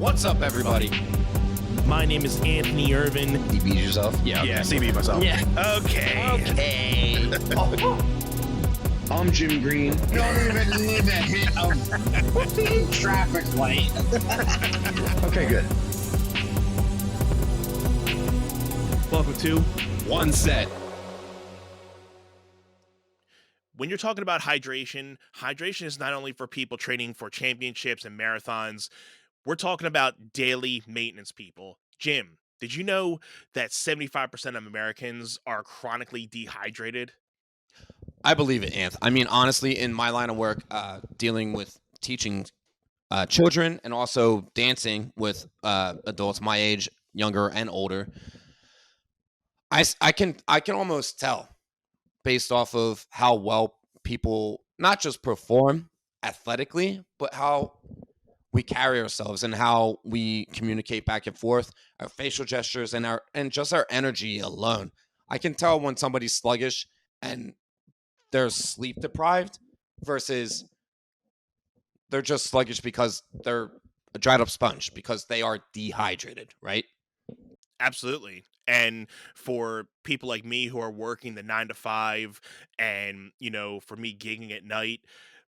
What's up, everybody? My name is Anthony Irvin. You beat yourself? Yeah. CB myself. Yeah. Okay. I'm Jim Green. Don't even need a hit of traffic light. Okay, good. Welcome to One set. When you're talking about hydration is not only for people training for championships and marathons. We're talking about daily maintenance people. Jim, did you know that 75% of Americans are chronically dehydrated? I believe it, Anth. I mean, honestly, in my line of work, dealing with teaching children and also dancing with adults my age, younger and older, I can almost tell based off of how well people not just perform athletically, but how we carry ourselves and how we communicate back and forth, our facial gestures and just our energy alone. I can tell when somebody's sluggish and they're sleep deprived versus they're just sluggish because they're a dried up sponge because they are dehydrated, right? Absolutely. And for people like me who are working the 9 to 5 and, for me gigging at night,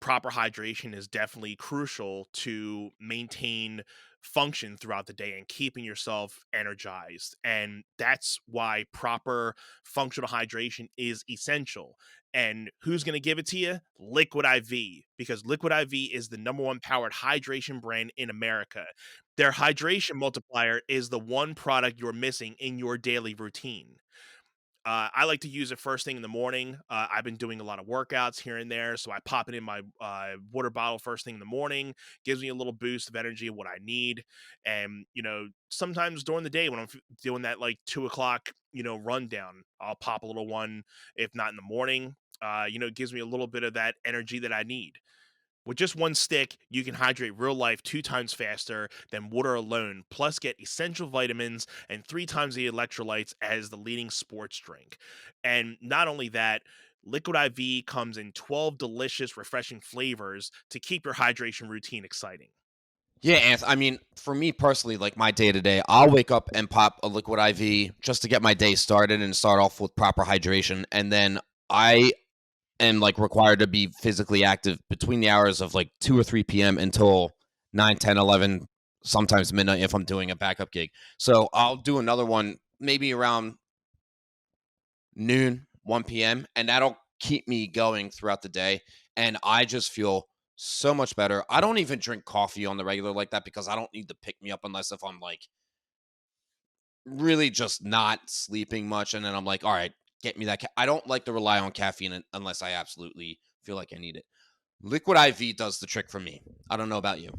proper hydration is definitely crucial to maintain function throughout the day and keeping yourself energized. And that's why proper functional hydration is essential. And who's going to give it to you? Liquid IV, because Liquid IV is the #1 powered hydration brand in America. Their hydration multiplier is the one product you're missing in your daily routine. I like to use it first thing in the morning. I've been doing a lot of workouts here and there, so I pop it in my water bottle first thing in the morning. Gives me a little boost of energy of what I need. And sometimes during the day when I'm doing that like 2 o'clock rundown, I'll pop a little one. If not in the morning, it gives me a little bit of that energy that I need. With just one stick, you can hydrate real life 2 times faster than water alone, plus get essential vitamins and 3 times the electrolytes as the leading sports drink. And not only that, Liquid IV comes in 12 delicious, refreshing flavors to keep your hydration routine exciting. Yeah, Anth. I mean, for me personally, like my day to day, I'll wake up and pop a Liquid IV just to get my day started and start off with proper hydration. And then I am like required to be physically active between the hours of like 2 or 3 p.m. until 9, 10, 11, sometimes midnight if I'm doing a backup gig. So I'll do another one maybe around noon, 1 p.m., and that'll keep me going throughout the day. And I just feel so much better. I don't even drink coffee on the regular like that because I don't need to pick me up unless if I'm like really just not sleeping much. And then I'm like, all right, get me that. I don't like to rely on caffeine unless I absolutely feel like I need it. Liquid IV does the trick for me. I don't know about you.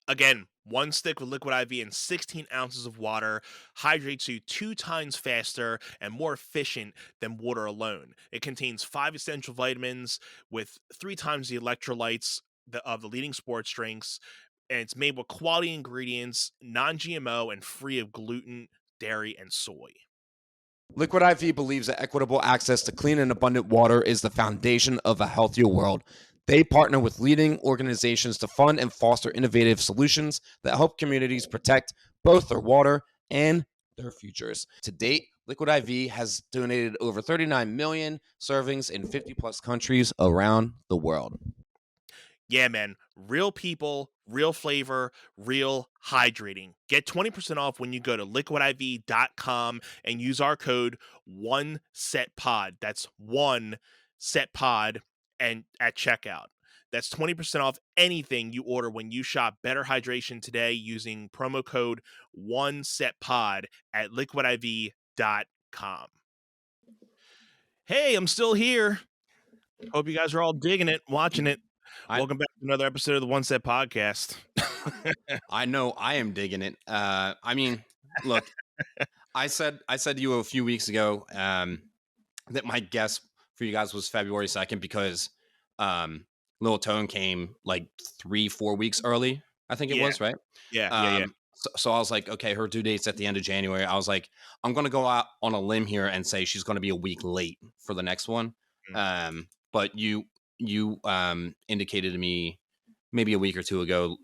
Again, one stick with Liquid IV and 16 ounces of water hydrates you 2 times faster and more efficient than water alone. It contains 5 essential vitamins with 3 times the electrolytes of the leading sports drinks, and it's made with quality ingredients, non-GMO, and free of gluten, dairy, and soy. Liquid IV believes that equitable access to clean and abundant water is the foundation of a healthier world. They partner with leading organizations to fund and foster innovative solutions that help communities protect both their water and their futures. To date, Liquid IV has donated over 39 million servings in 50 plus countries around the world. Yeah, man. Real people, real flavor, real hydrating. Get 20% off when you go to liquidiv.com and use our code 1SETPOD. That's 1SETPOD and at checkout. That's 20% off anything you order when you shop Better Hydration today using promo code 1SETPOD at liquidiv.com. Hey, I'm still here. Hope you guys are all digging it, watching it. Welcome back to another episode of the One Set Podcast. I know I am digging it. I mean, look, I said to you a few weeks ago that my guess for you guys was February 2nd because Lil Tone came like 3-4 weeks early. I think it was, right? Yeah. So I was like, okay, her due date's at the end of January. I was like, I'm going to go out on a limb here and say she's going to be a week late for the next one. But you indicated to me maybe a week or two ago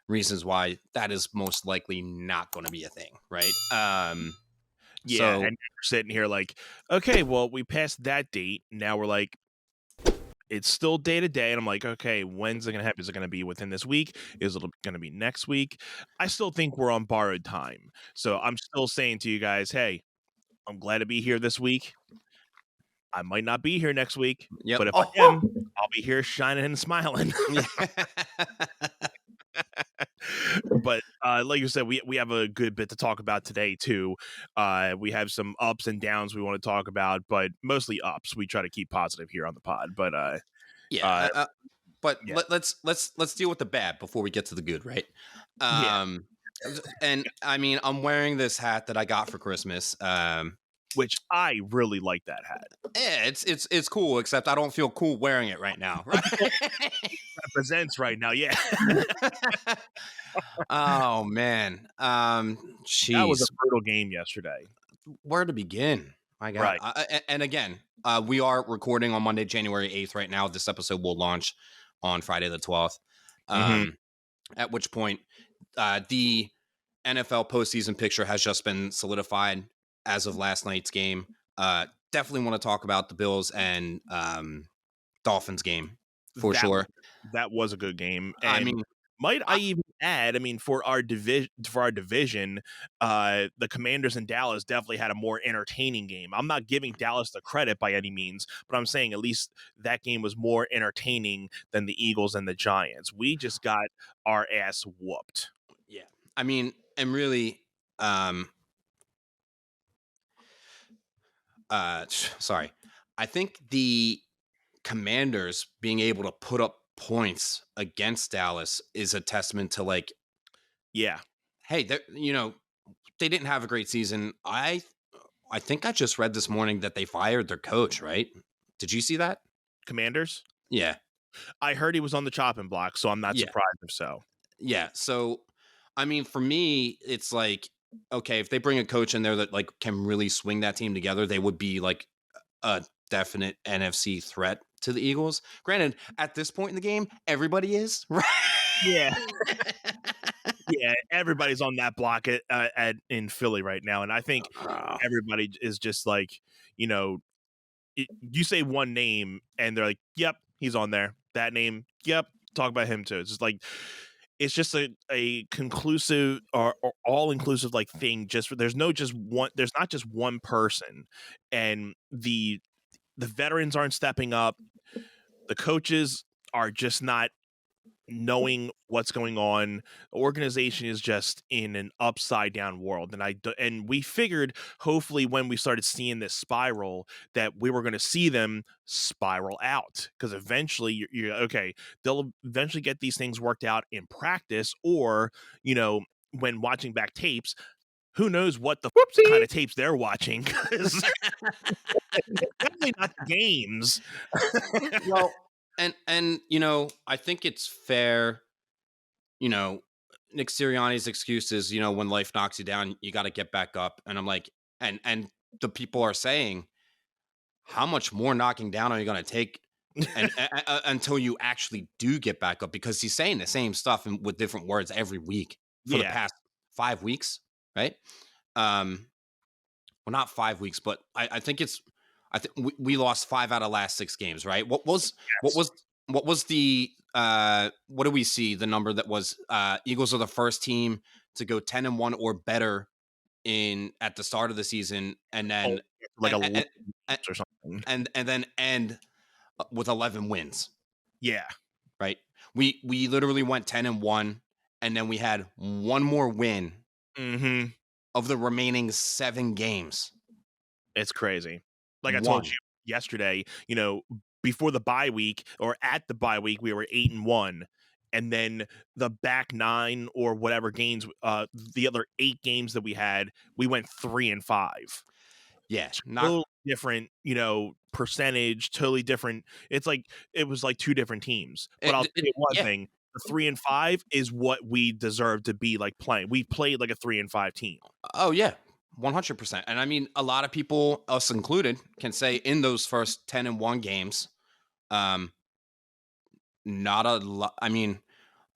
reasons why that is most likely not going to be a thing, right? Yeah, So and we're sitting here like, okay, well, we passed that date. Now we're like, it's still day to day, and I'm like, okay, when's it gonna happen? Is it gonna be within this week? Is it gonna be next week? I still think we're on borrowed time. So I'm still saying to you guys, hey, I'm glad to be here this week. I might not be here next week, yep. but if I am, I'll be here shining and smiling. But like you said, we have a good bit to talk about today too. We have some ups and downs we want to talk about, but mostly ups. We try to keep positive here on the pod. But but yeah. let's deal with the bad before we get to the good, right? Yeah. And I mean, I'm wearing this hat that I got for Christmas. Which I really like that hat. Yeah, it's cool, except I don't feel cool wearing it right now. Right? Represents right now, yeah. Oh man, jeez. That was a brutal game yesterday. Where to begin? My God. Right. And again, we are recording on Monday, January 8th right now. This episode will launch on Friday the 12th. At which point, the NFL postseason picture has just been solidified as of last night's game. Definitely want to talk about the Bills and Dolphins game for sure. That was a good game. And I mean, I even add, for our division, the Commanders and Dallas definitely had a more entertaining game. I'm not giving Dallas the credit by any means, but I'm saying at least that game was more entertaining than the Eagles and the Giants. We just got our ass whooped. Yeah. I mean, and really, sorry. I think the Commanders being able to put up points against Dallas is a testament to hey, they didn't have a great season. I think I just read this morning that they fired their coach, right? Did you see that? Commanders? Yeah. I heard he was on the chopping block, so I'm not surprised if so. Yeah. So, I mean, for me, it's like, okay, if they bring a coach in there that can really swing that team together, they would be like a definite NFC threat to the Eagles. Granted, at this point in the game, everybody is, right? Yeah. Yeah, everybody's on that block in Philly right now, and I think everybody is just like, you say one name, and they're like, "Yep, he's on there." That name, yep, talk about him too. It's just like, it's just a conclusive or all inclusive thing. There's not just one person, and the veterans aren't stepping up. The coaches are just not knowing what's going on. The organization is just in an upside down world, and we figured hopefully when we started seeing this spiral that we were going to see them spiral out, because eventually you're okay, they'll eventually get these things worked out in practice, or when watching back tapes, who knows what the kind of tapes they're watching, because definitely not the games. Well, and I think it's fair, Nick Sirianni's excuse is, when life knocks you down, you got to get back up. And I'm like, and the people are saying, how much more knocking down are you going to take until you actually do get back up? Because he's saying the same stuff with different words every week for the past 5 weeks, right? Well, not 5 weeks, but I think we lost 5 out of last 6 games, right? What was the what do we see? The number that was Eagles are the first team to go 10-1 or better at the start of the season, and then or something, and then end with 11 wins. Yeah, right. We literally went 10-1, and then we had one more win of the remaining 7 games. It's crazy. Like I told you yesterday, before the bye week or at the bye week, we were 8-1, and then the back 9 or whatever games, the other 8 games that we had, we went 3-5. Yeah, totally different, percentage, totally different. It's like it was like 2 different teams. But I'll tell you one thing: the 3-5 is what we deserve to be playing. We played like a 3-5 team. Oh yeah. 100%. And I mean, a lot of people, us included, can say in those first 10-1 games, not a lot. I mean,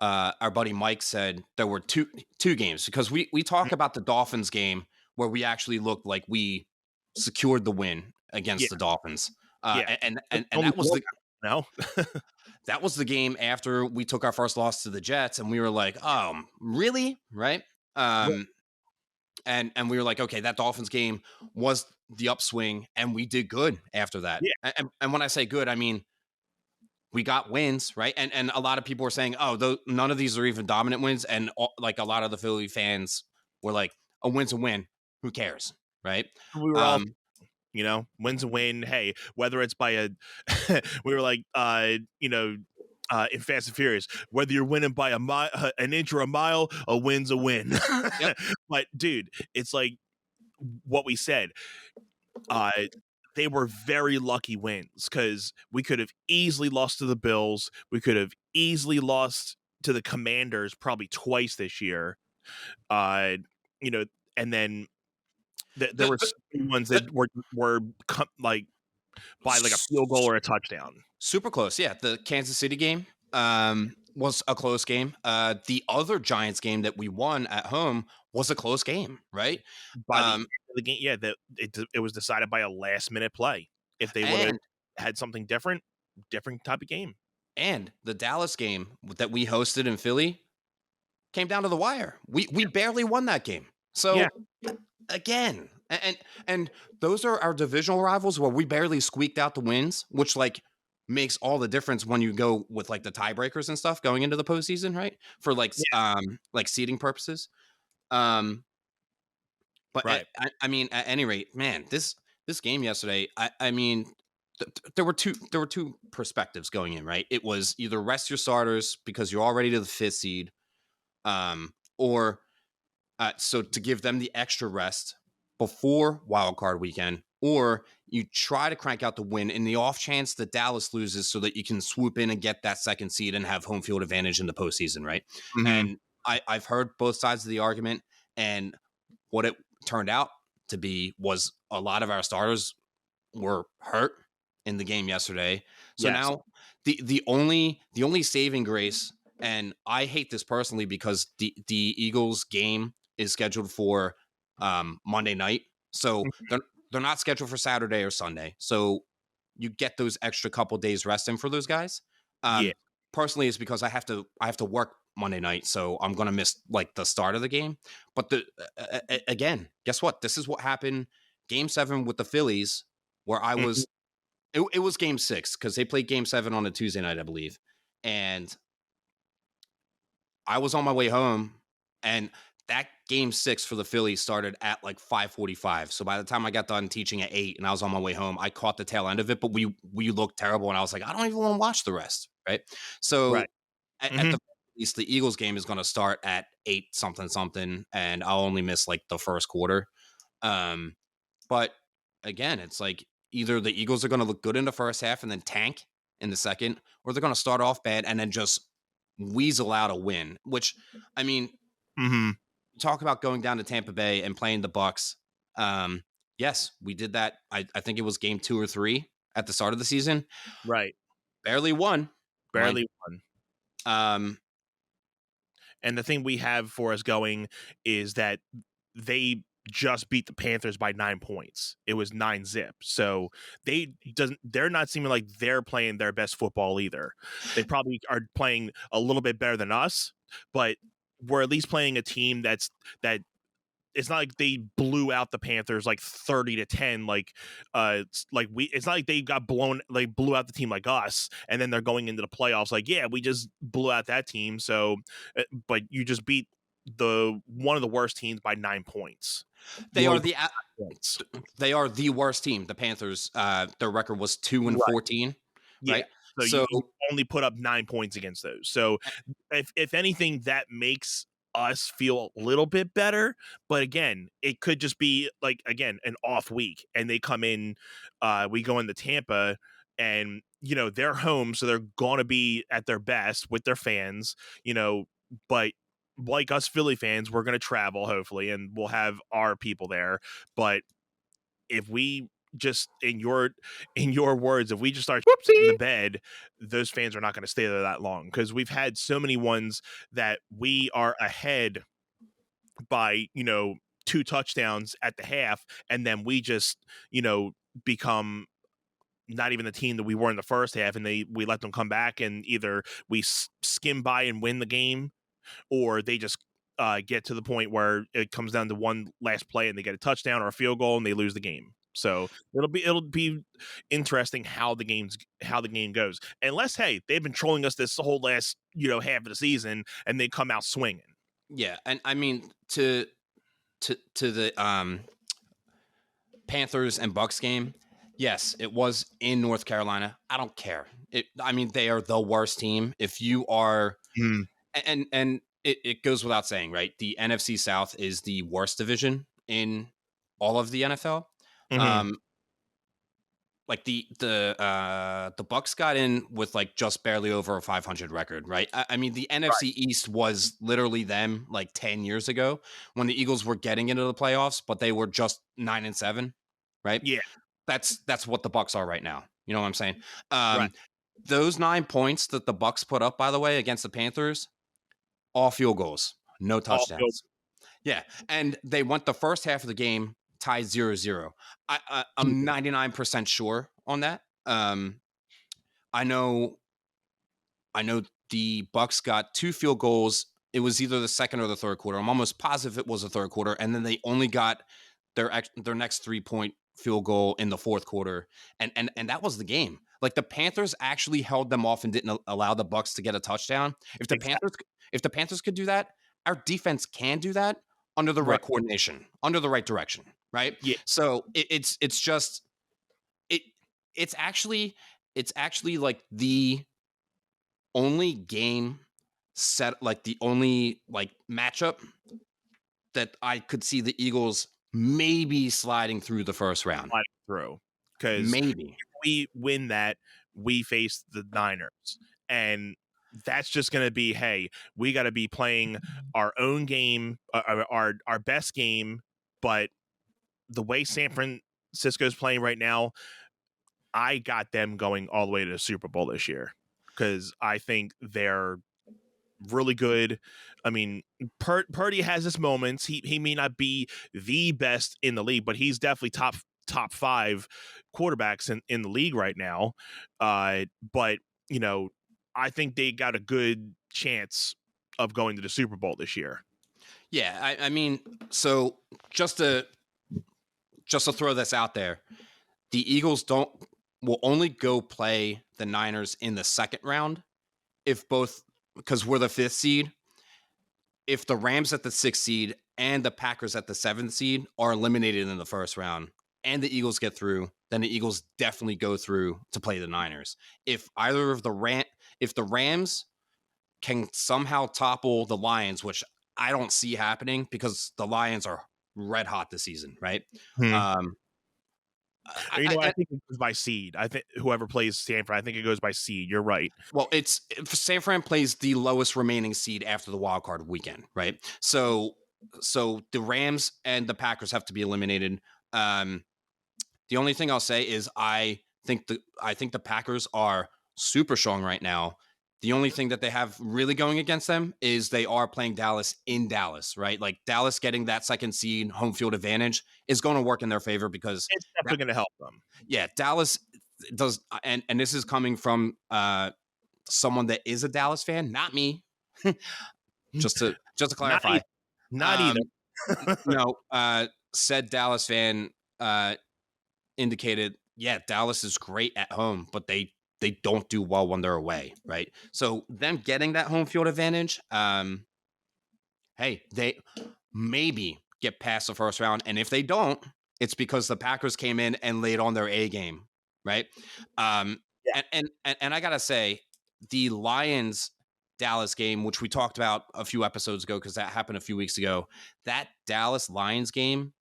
our buddy Mike said there were two games, because we talk about the Dolphins game where we actually looked like we secured the win Yeah, against the Dolphins. yeah. And Only that was four the now. that was the game after we took our first loss to the Jets, and we were like, really? Right? Um, and we were like, okay, that Dolphins game was the upswing, and we did good after that. Yeah. And when I say good, I mean we got wins, right? And a lot of people were saying, oh, none of these are even dominant wins, and like a lot of the Philly fans were like, a win's a win. Who cares, right? We were all, win's a win. Hey, whether it's by a, we were like, in Fast and Furious, whether you're winning by an inch or a mile, a win's a win. Yep. But dude, it's like what we said. They were very lucky wins, because we could have easily lost to the Bills. We could have easily lost to the Commanders probably twice this year. And then there were some ones that were like by like a field goal or a touchdown. Super close. Yeah. The Kansas City game was a close game. The other Giants game that we won at home was a close game, right? By the end of the game, yeah, it was decided by a last minute play. If they would have had something different type of game. And the Dallas game that we hosted in Philly came down to the wire. We barely won that game. So again, and those are our divisional rivals where we barely squeaked out the wins, which like makes all the difference when you go with like the tiebreakers and stuff going into the postseason, right? For like seeding purposes. But right. I mean, at any rate, man, this game yesterday, I mean, there were two perspectives going in, right? It was either rest your starters because you're already to the 5th seed, or so to give them the extra rest before wild card weekend, or you try to crank out the win in the off chance that Dallas loses so that you can swoop in and get that 2nd seed and have home field advantage in the postseason, right? Mm-hmm. And I've heard both sides of the argument, and what it turned out to be was a lot of our starters were hurt in the game yesterday. So now the only saving grace, and I hate this personally because the Eagles game is scheduled for Monday night. So they're not scheduled for Saturday or Sunday. So you get those extra couple days resting for those guys. Personally, it's because I have to work Monday night, so I'm gonna miss like the start of the game. But again, guess what? This is what happened. Game 7 with the Phillies, where I was. It was Game 6 because they played Game 7 on a Tuesday night, I believe, and I was on my way home, and that Game 6 for the Phillies started at like 5:45. So by the time I got done teaching at 8 and I was on my way home, I caught the tail end of it. But we looked terrible, and I was like, I don't even want to watch the rest, right? So at the least, the Eagles game is going to start at 8 something, and I'll only miss like the first quarter. But again, it's like either the Eagles are going to look good in the first half and then tank in the second, or they're going to start off bad and then just weasel out a win. Which, I mean, talk about going down to Tampa Bay and playing the Bucs. Yes, we did that. I think it was game 2 or 3 at the start of the season. Right. Barely won. Won. And the thing we have for us going is that they just beat the Panthers by 9 points. It was 9-0. So they're not seeming like they're playing their best football either. They probably are playing a little bit better than us, but we're at least playing a team that it's not like they blew out the Panthers like 30-10. It's not like they got blew out the team like us, and then they're going into the playoffs like, yeah, we just blew out that team. So, but you just beat one of the worst teams by 9 points. They are the worst team. The Panthers, their record was 2-14. Yeah. Right? So you only put up 9 points against those. So if anything, that makes us feel a little bit better. But again, it could just be like, again, an off week, and they come in, we go into Tampa, and they're home, so they're gonna be at their best with their fans, but like us Philly fans, we're gonna travel hopefully, and we'll have our people there. But if we just in your words, if we just start in the bed, those fans are not going to stay there that long, because we've had so many ones that we are ahead by 2 touchdowns at the half, and then we just become not even the team that we were in the first half, and we let them come back, and either we skim by and win the game, or they just get to the point where it comes down to one last play and they get a touchdown or a field goal and they lose the game. So it'll be interesting how the game goes. Unless, hey, they've been trolling us this whole last half of the season and they come out swinging. Yeah, and I mean to the Panthers and Bucks game. Yes, it was in North Carolina. I don't care. I mean, they are the worst team. If you are, and it goes without saying, right? The NFC South is the worst division in all of the NFL. Mm-hmm. Like the Bucks got in with like just barely over a 500 record, right? I mean, the NFC East was literally them like 10 years ago when the Eagles were getting into the playoffs, but they were just 9-7, right? Yeah, that's what the Bucks are right now. You know what I'm saying? right. Those 9 points that the Bucks put up, by the way, against the Panthers, all field goals, no touchdowns. Yeah, and they went the first half of the game tied 0-0. I'm 99% sure on that. I know the Bucks got 2 field goals. It was either the second or the third quarter. I'm almost positive it was the third quarter, and then they only got their next 3-point field goal in the fourth quarter, and that was the game. Like the Panthers actually held them off and didn't allow the Bucks to get a touchdown. If the Panthers could do that, our defense can do that under the right coordination, under the right direction, right? Yeah. So it's actually like the only game set, like the only like matchup that I could see the Eagles maybe sliding through the first round. Because maybe if we win that, we face the Niners, and that's just going to be, hey, we got to be playing our own game, our best game. But the way San Francisco's playing right now, I got them going all the way to the Super Bowl this year, because I think they're really good. I mean, Purdy has his moments. He may not be the best in the league, but he's definitely top 5 quarterbacks in the league right now. But I think they got a good chance of going to the Super Bowl this year. Yeah, I mean, so just to throw this out there, the Eagles will only go play the Niners in the second round because we're the 5th seed. If the Rams at the 6th seed and the Packers at the 7th seed are eliminated in the first round and the Eagles get through, then the Eagles definitely go through to play the Niners. If the Rams can somehow topple the Lions, which I don't see happening because the Lions are red hot this season, right? I think it goes by seed. I think whoever plays Stanford, I think it goes by seed. You're right. Well, San Fran plays the lowest remaining seed after the wild card weekend, right? So the Rams and the Packers have to be eliminated. The only thing I'll say is I think the Packers are super strong right now. The only thing that they have really going against them is they are playing Dallas in Dallas, right? Like Dallas getting that second seed home field advantage is going to work in their favor because it's definitely going to help them. Yeah, Dallas does, and this is coming from someone that is a Dallas fan, not me. just to clarify, not either. No, said Dallas fan indicated, yeah, Dallas is great at home, but they don't do well when they're away, right? So them getting that home field advantage, hey, they maybe get past the first round, and if they don't, it's because the Packers came in and laid on their A game, right? And I gotta say, the Lions Dallas game, which we talked about a few episodes ago because that happened a few weeks ago, that Dallas Lions game,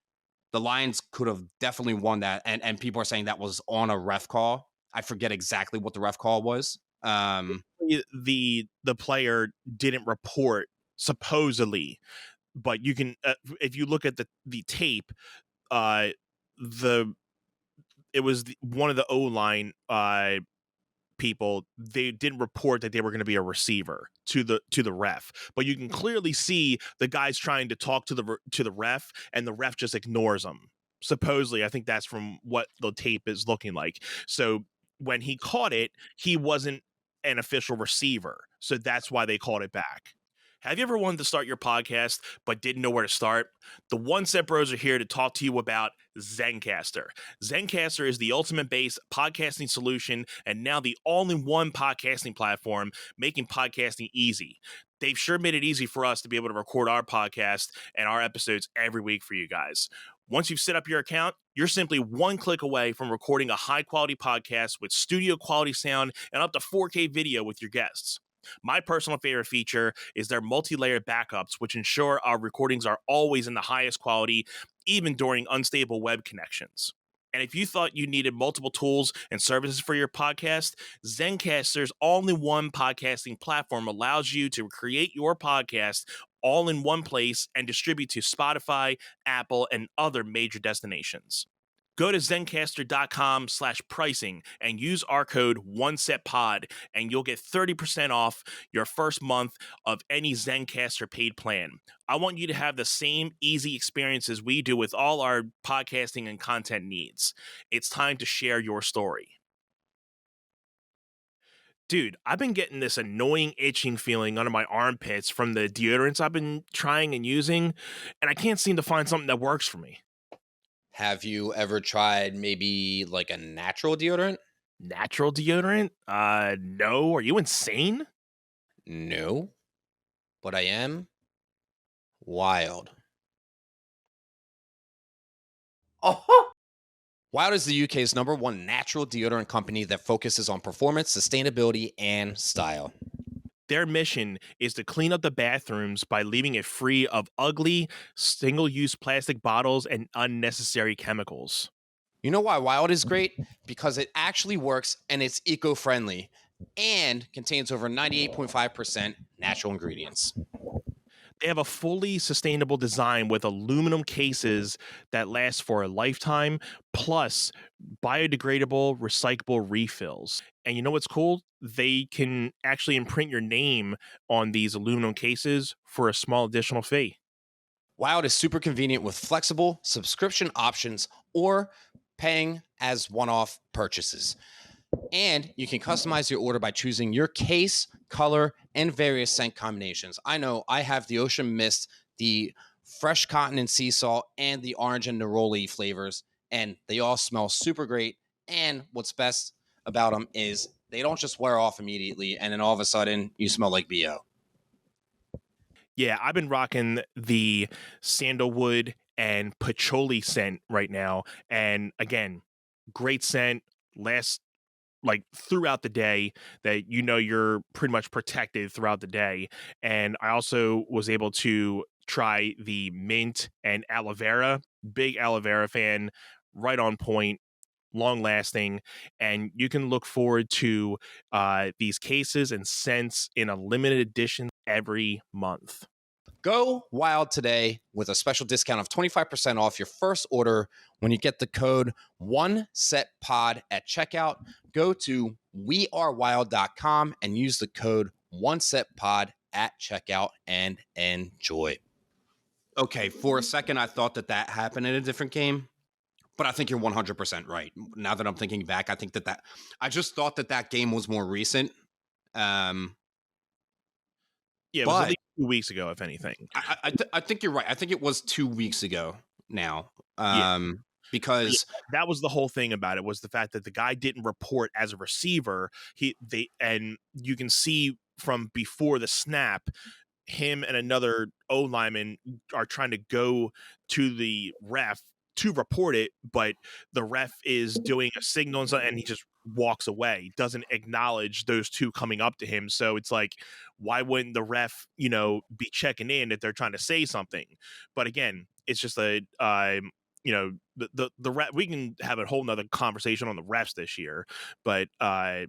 the Lions could have definitely won that, and people are saying that was on a ref call. I forget exactly what the ref call was. The player didn't report supposedly, but you can if you look at the tape, the it was one of the O-line people. They didn't report that they were going to be a receiver to the ref, but you can clearly see the guys trying to talk to the ref, and the ref just ignores them. Supposedly, I think that's from what the tape is looking like. So when he caught it, he wasn't an official receiver, so that's why they called it back. Have you ever wanted to start your podcast but didn't know where to start? The One Set Bros are here to talk to you about Zencastr. Zencastr is the ultimate base podcasting solution and now the all-in-one podcasting platform, making podcasting easy. They've sure made it easy for us to be able to record our podcast and our episodes every week for you guys. Once you've set up your account, you're simply one click away from recording a high-quality podcast with studio-quality sound and up to 4K video with your guests. My personal favorite feature is their multi-layered backups, which ensure our recordings are always in the highest quality, even during unstable web connections. And if you thought you needed multiple tools and services for your podcast, Zencastr's all-in-one podcasting platform allows you to create your podcast all in one place and distribute to Spotify, Apple, and other major destinations. Go to zencastr.com/pricing and use our code OneSetPod, and you'll get 30% off your first month of any Zencastr paid plan. I want you to have the same easy experiences we do with all our podcasting and content needs. It's time to share your story. Dude, I've been getting this annoying itching feeling under my armpits from the deodorants I've been trying and using, and I can't seem to find something that works for me. Have you ever tried maybe like a natural deodorant? Natural deodorant? No. Are you insane? No, but I am Wild. Oh, Wild is the UK's #1 natural deodorant company that focuses on performance, sustainability, and style. Their mission is to clean up the bathrooms by leaving it free of ugly, single-use plastic bottles and unnecessary chemicals. You know why Wild is great? Because it actually works and it's eco-friendly and contains over 98.5% natural ingredients. They have a fully sustainable design with aluminum cases that last for a lifetime, plus biodegradable, recyclable refills. And you know what's cool? They can actually imprint your name on these aluminum cases for a small additional fee. Wild is super convenient with flexible subscription options or paying as one-off purchases. And you can customize your order by choosing your case, color, and various scent combinations. I know I have the Ocean Mist, the Fresh Cotton and Sea Salt, and the Orange and Neroli flavors, and they all smell super great. And what's best about them is they don't just wear off immediately, and then all of a sudden you smell like BO. Yeah, I've been rocking the sandalwood and patchouli scent right now. And again, great scent, lasts like throughout the day, that you're pretty much protected throughout the day. And I also was able to try the mint and aloe vera. Big aloe vera fan, right on point, long lasting, and you can look forward to these cases and scents in a limited edition every month. Go Wild today with a special discount of 25% off your first order when you get the code OneSetPod at checkout. Go to wearewild.com and use the code OneSetPod at checkout and enjoy. Okay, for a second, I thought that happened in a different game, but I think you're 100% right. Now that I'm thinking back, I think I just thought that game was more recent. Yeah, it was at least 2 weeks ago, if anything. I think you're right. I think it was 2 weeks ago now. Because that was the whole thing about it, was the fact that the guy didn't report as a receiver. And you can see from before the snap, him and another O lineman are trying to go to the ref to report it, but the ref is doing a signal and he just walks away, doesn't acknowledge those two coming up to him. So it's like, why wouldn't the ref, be checking in if they're trying to say something? But again, it's just the ref. We can have a whole nother conversation on the refs this year, but I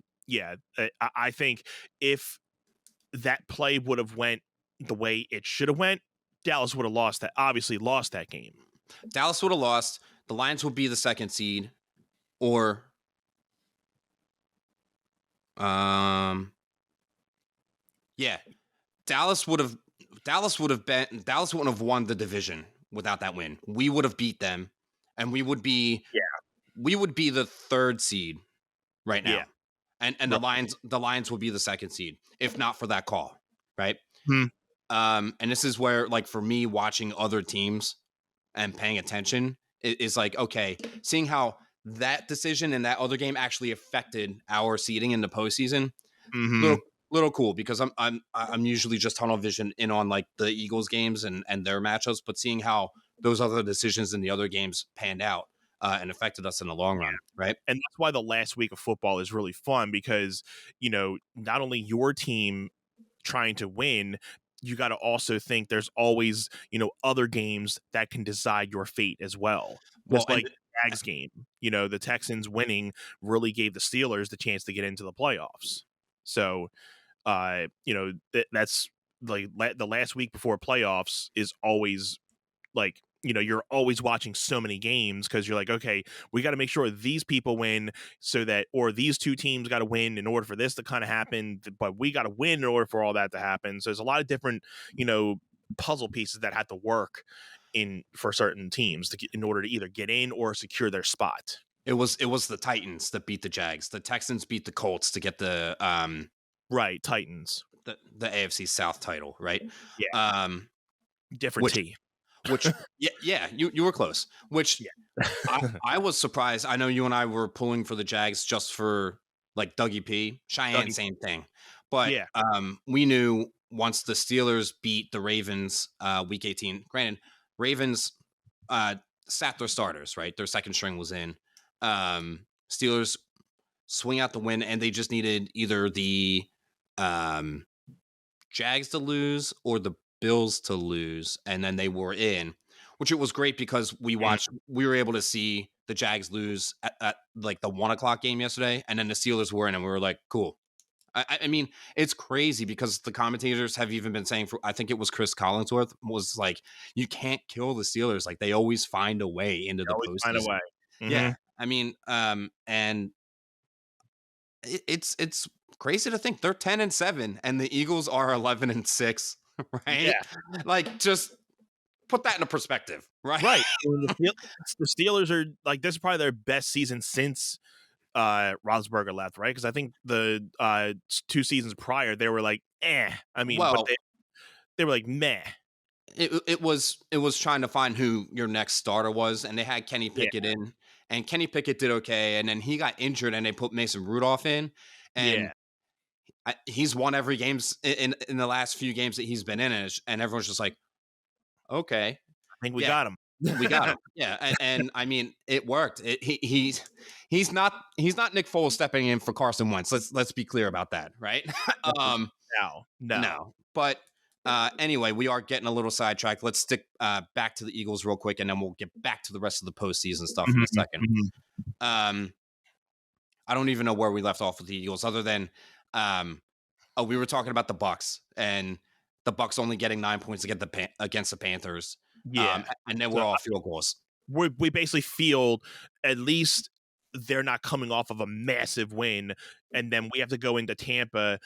think if that play would have went the way it should have went, Dallas would have obviously lost that game. Dallas would have lost. The Lions would be the second seed. or yeah, Dallas wouldn't have won the division without that win. We would have beat them, and we would be the third seed right now. Yeah. And the Lions would be the second seed if not for that call, right? Hmm. And this is where, like, for me, watching other teams and paying attention is like, okay, seeing how that decision in that other game actually affected our seeding in the postseason. Mm-hmm. Little cool, because I'm usually just tunnel vision in on like the Eagles games and their matchups, but seeing how those other decisions in the other games panned out and affected us in the long run, right? And that's why the last week of football is really fun, because, you know, not only your team trying to win, you got to also think there's always, you know, other games that can decide your fate as well. Just like the Jags game, you know, the Texans winning really gave the Steelers the chance to get into the playoffs. So, you know, that's like the last week before playoffs is always like, you know, you're always watching so many games because you're like, okay, we got to make sure these people win so that, or these two teams got to win in order for this to kind of happen, but we got to win in order for all that to happen. So there's a lot of different, you know, puzzle pieces that have to work in for certain teams in order to either get in or secure their spot. It was the Titans that beat the Jags. The Texans beat the Colts to get the right, Titans, the AFC South title, right? Yeah. Different T. Which you were close. Which I was surprised. I know you and I were pulling for the Jags just for like Dougie P. Cheyenne, same thing. But we knew once the Steelers beat the Ravens week 18. Granted, Ravens sat their starters, right? Their second string was in. Steelers swing out the win, and they just needed either the Jags to lose or the Bills to lose, and then they were in, which it was great because we were able to see the Jags lose at like the 1:00 game yesterday, and then the Steelers were in, and we were like, cool. I mean, it's crazy because the commentators have even been saying, I think it was Chris Collinsworth, was like, you can't kill the Steelers. Like, they always find a way into the postseason. Find a way. Mm-hmm. Yeah. I mean, and it's crazy to think they're 10-7 and the Eagles are 11-6, right? Yeah. Like, just put that into perspective, right? Right. The Steelers are like, this is probably their best season since Roethlisberger left, right? Because I think the 2 seasons prior they were like, I mean, but they were like, meh. It was trying to find who your next starter was, and they had Kenny Pickett in, and Kenny Pickett did okay, and then he got injured, and they put Mason Rudolph in, and he's won every games in the last few games that he's been in, and everyone's just like, okay, I think we got him. We got him. Yeah, and I mean, it worked. He's not Nick Foles stepping in for Carson Wentz. Let's be clear about that, right? No. But anyway, we are getting a little sidetracked. Let's stick back to the Eagles real quick, and then we'll get back to the rest of the postseason stuff in a second. I don't even know where we left off with the Eagles, other than we were talking about the Bucs and the Bucs only getting 9 points against the Panthers. Yeah, and then we're all field goals. We basically feel at least they're not coming off of a massive win, and then we have to go into Tampa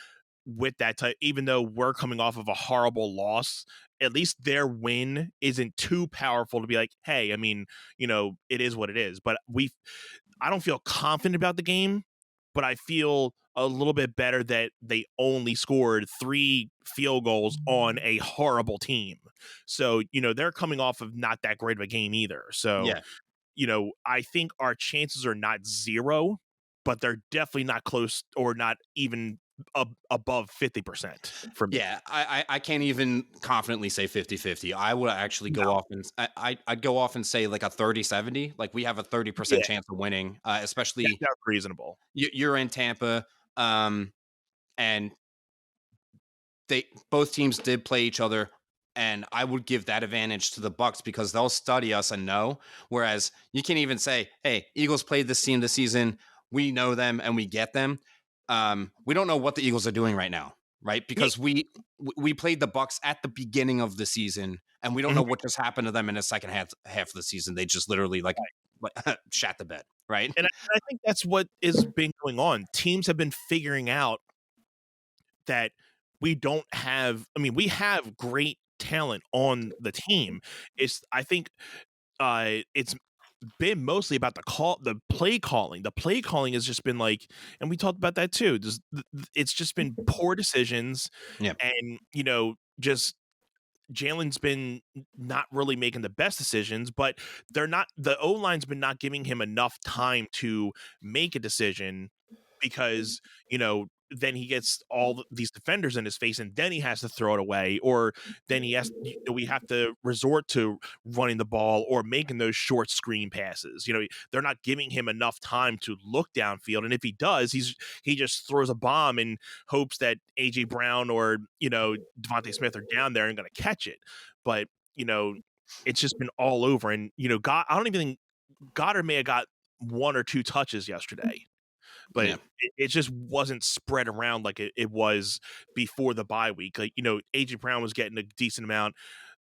with that type. Even though we're coming off of a horrible loss, at least their win isn't too powerful to be like, hey, I mean, you know, it is what it is. But I don't feel confident about the game, but I feel a little bit better that they only scored 3 field goals on a horrible team. So, you know, they're coming off of not that great of a game either. So, you know, I think our chances are not 0, but they're definitely not close or not even above 50% for me. Yeah, I can't even confidently say 50-50. I would actually go off and I'd go off and say like a 30-70. Like, we have a 30% chance of winning, especially that's reasonable. You're in Tampa, and both teams did play each other, and I would give that advantage to the Bucs because they'll study us and know. Whereas you can't even say, "Hey, Eagles played this team this season. We know them and we get them." We don't know what the Eagles are doing right now, right? Because we played the Bucs at the beginning of the season, and we don't know what just happened to them in the second half of the season. They just literally like shat the bed, right? And I think that's what has been going on. Teams have been figuring out that we don't have. I mean, we have great talent on the team. I think it's been mostly about the play calling. The play calling has just been like, and we talked about that too. It's just been poor decisions, Yeah. and just Jalen's been not really making the best decisions, but the O-line's been not giving him enough time to make a decision because, then he gets these defenders in his face and then he has to throw it away, or then we have to resort to running the ball or making those short screen passes. They're not giving him enough time to look downfield. And if he does, he just throws a bomb and hopes that AJ Brown or, Devontae Smith are down there and going to catch it. But, it's just been all over. And, I don't even think Goddard may have got 1 or 2 touches yesterday. But Yeah. it just wasn't spread around like it was before the bye week. Like, AJ Brown was getting a decent amount.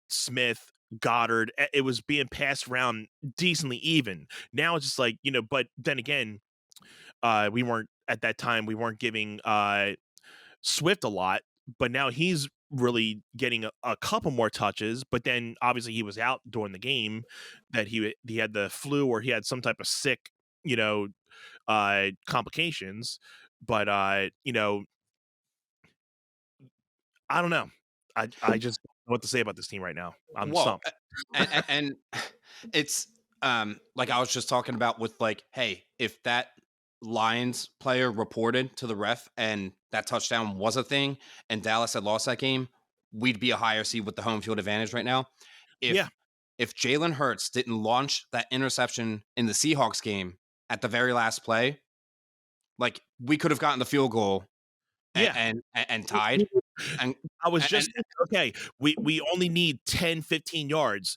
Smith, Goddard, it was being passed around decently even. Now it's just like, but then again, we weren't giving Swift a lot, but now he's really getting a couple more touches. But then obviously he was out during the game that he had the flu or he had some type of sick, complications. But I don't know. I just don't know what to say about this team right now. I'm stumped. And it's like I was just talking about with like, hey, if that Lions player reported to the ref and that touchdown was a thing and Dallas had lost that game, we'd be a higher seed with the home field advantage right now. If Jalen Hurts didn't launch that interception in the Seahawks game at the very last play, like we could have gotten the field goal and tied. And I was just thinking, okay, we only need 10, 15 yards.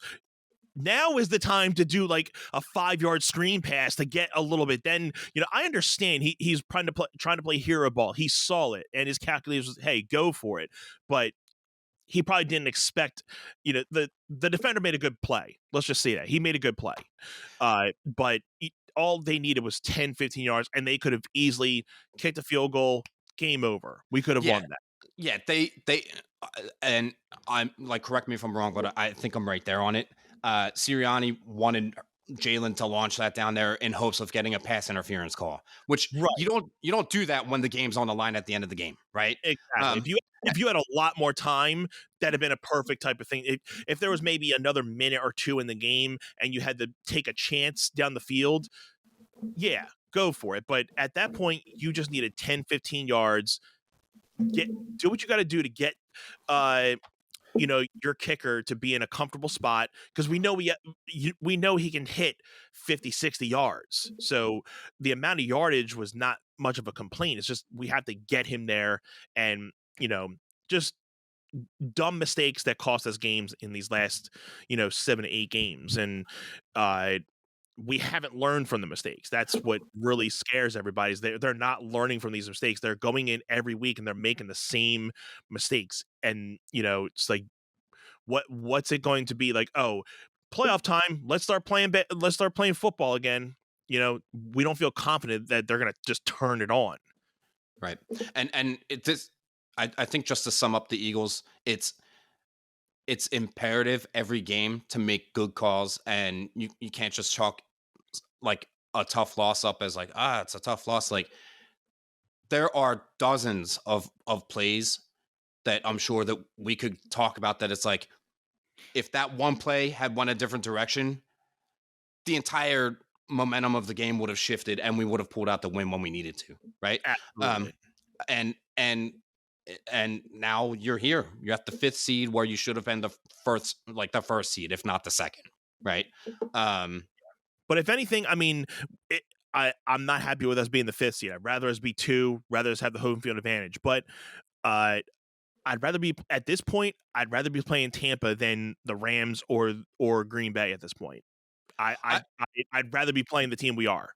Now is the time to do like a 5-yard screen pass to get a little bit. Then, I understand he's trying to play hero ball. He saw it and his calculation was, hey, go for it. But he probably didn't expect, the defender made a good play. Let's just say that. He made a good play. But all they needed was 10, 15 yards, and they could have easily kicked a field goal. Game over. We could have won that. Yeah, they and I'm like, correct me if I'm wrong, but I think I'm right there on it. Sirianni wanted Jalen to launch that down there in hopes of getting a pass interference call, which you don't do that when the game's on the line at the end of the game, right? Exactly. If you had a lot more time, that'd have been a perfect type of thing. If there was maybe another minute or 2 in the game and you had to take a chance down the field, yeah, go for it. But at that point, you just needed 10, 15 yards. Do what you got to do to get your kicker to be in a comfortable spot, because we know he can hit 50, 60 yards. So the amount of yardage was not much of a complaint. It's just we have to get him there, and just dumb mistakes that cost us games in these last 7 to 8 games, and we haven't learned from the mistakes. That's what really scares everybody, is they're not learning from these mistakes. They're going in every week and they're making the same mistakes. And, it's like, what's it going to be like? Oh, playoff time. Let's start playing football again. We don't feel confident that they're going to just turn it on. Right. And I think just to sum up the Eagles, it's imperative every game to make good calls, and you can't just chalk like a tough loss up as like, it's a tough loss. Like there are dozens of plays that I'm sure that we could talk about that it's like, if that one play had went a different direction, the entire momentum of the game would have shifted and we would have pulled out the win when we needed to, right? And now you're here. You're at the 5th seed where you should have been the first seed, if not the second, right? But if anything, I mean, I'm not happy with us being the 5th seed. I'd rather us be 2, rather us have the home field advantage. But I'd rather be, at this point, I'd rather be playing Tampa than the Rams or Green Bay at this point. I'd rather be playing the team we are.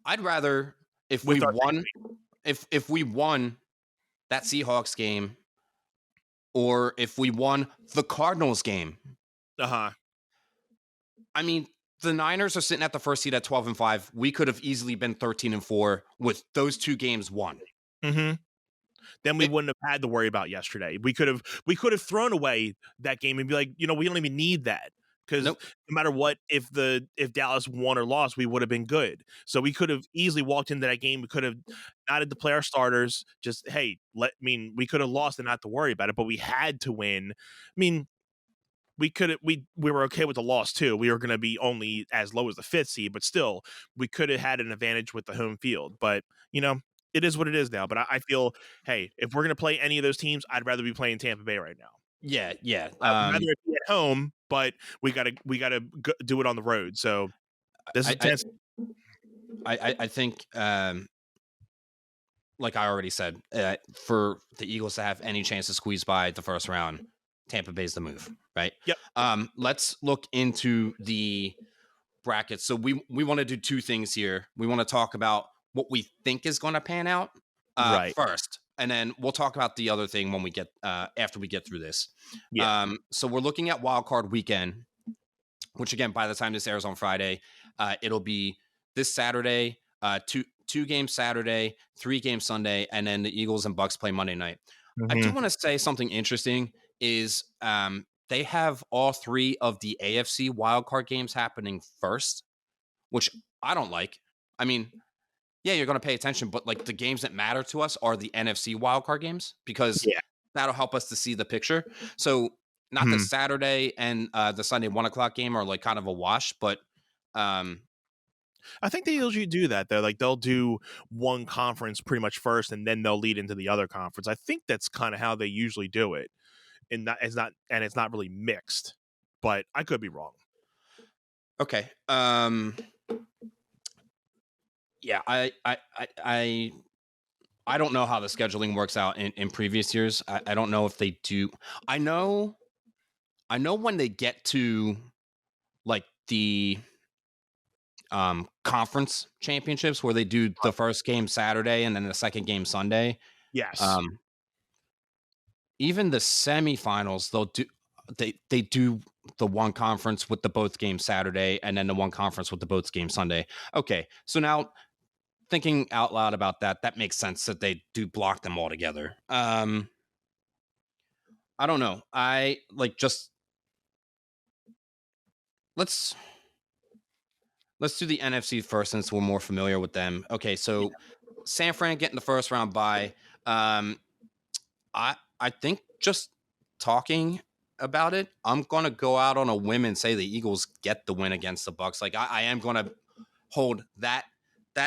I'd rather if we won that Seahawks game, or if we won the Cardinals game. I mean, the Niners are sitting at the first seed at 12-5. We could have easily been 13-4 with those 2 games won. Mm-hmm. Then we wouldn't have had to worry about yesterday. We could have thrown away that game and be like, we don't even need that. Because no matter what, if Dallas won or lost, we would have been good. So we could have easily walked into that game. We could have not had to play our starters. Just we could have lost and not have to worry about it, but we had to win. I mean, we were okay with the loss too. We were going to be only as low as the 5th seed, but still, we could have had an advantage with the home field. But it is what it is now. But I feel, hey, if we're going to play any of those teams, I'd rather be playing Tampa Bay right now. Yeah. I'd rather be at home, but we gotta do it on the road. So this is tense. I think, like I already said, for the Eagles to have any chance to squeeze by the first round, Tampa Bay's the move, right? Yep. Let's look into the brackets. So we want to do 2 things here. We want to talk about what we think is going to pan out first. And then we'll talk about the other thing when we get after we get through this. Yeah. So we're looking at Wild Card Weekend, which again, by the time this airs on Friday, it'll be this Saturday, 2 games Saturday, 3 games Sunday, and then the Eagles and Bucks play Monday night. Mm-hmm. I do want to say something interesting is they have all 3 of the AFC wildcard games happening first, which I don't like. I mean, yeah, you're going to pay attention, but like the games that matter to us are the NFC wildcard games because that'll help us to see the picture. So not the Saturday and the Sunday 1:00 game are like kind of a wash, but I think they usually do that. They're like they'll do one conference pretty much first, and then they'll lead into the other conference. I think that's kind of how they usually do it, and it's not really mixed. But I could be wrong. Okay. Yeah, I don't know how the scheduling works out in previous years. I don't know if they do. I know when they get to like the conference championships where they do the first game Saturday and then the second game Sunday. Yes. Even the semifinals, they do the one conference with the both games Saturday and then the one conference with the both games Sunday. Okay, so now thinking out loud about that makes sense that they do block them all together. I don't know. I like just let's do the NFC first since we're more familiar with them. Okay, so San Fran getting the first round bye. I think just talking about it, I'm gonna go out on a whim and say the Eagles get the win against the Bucks. Like I am gonna hold that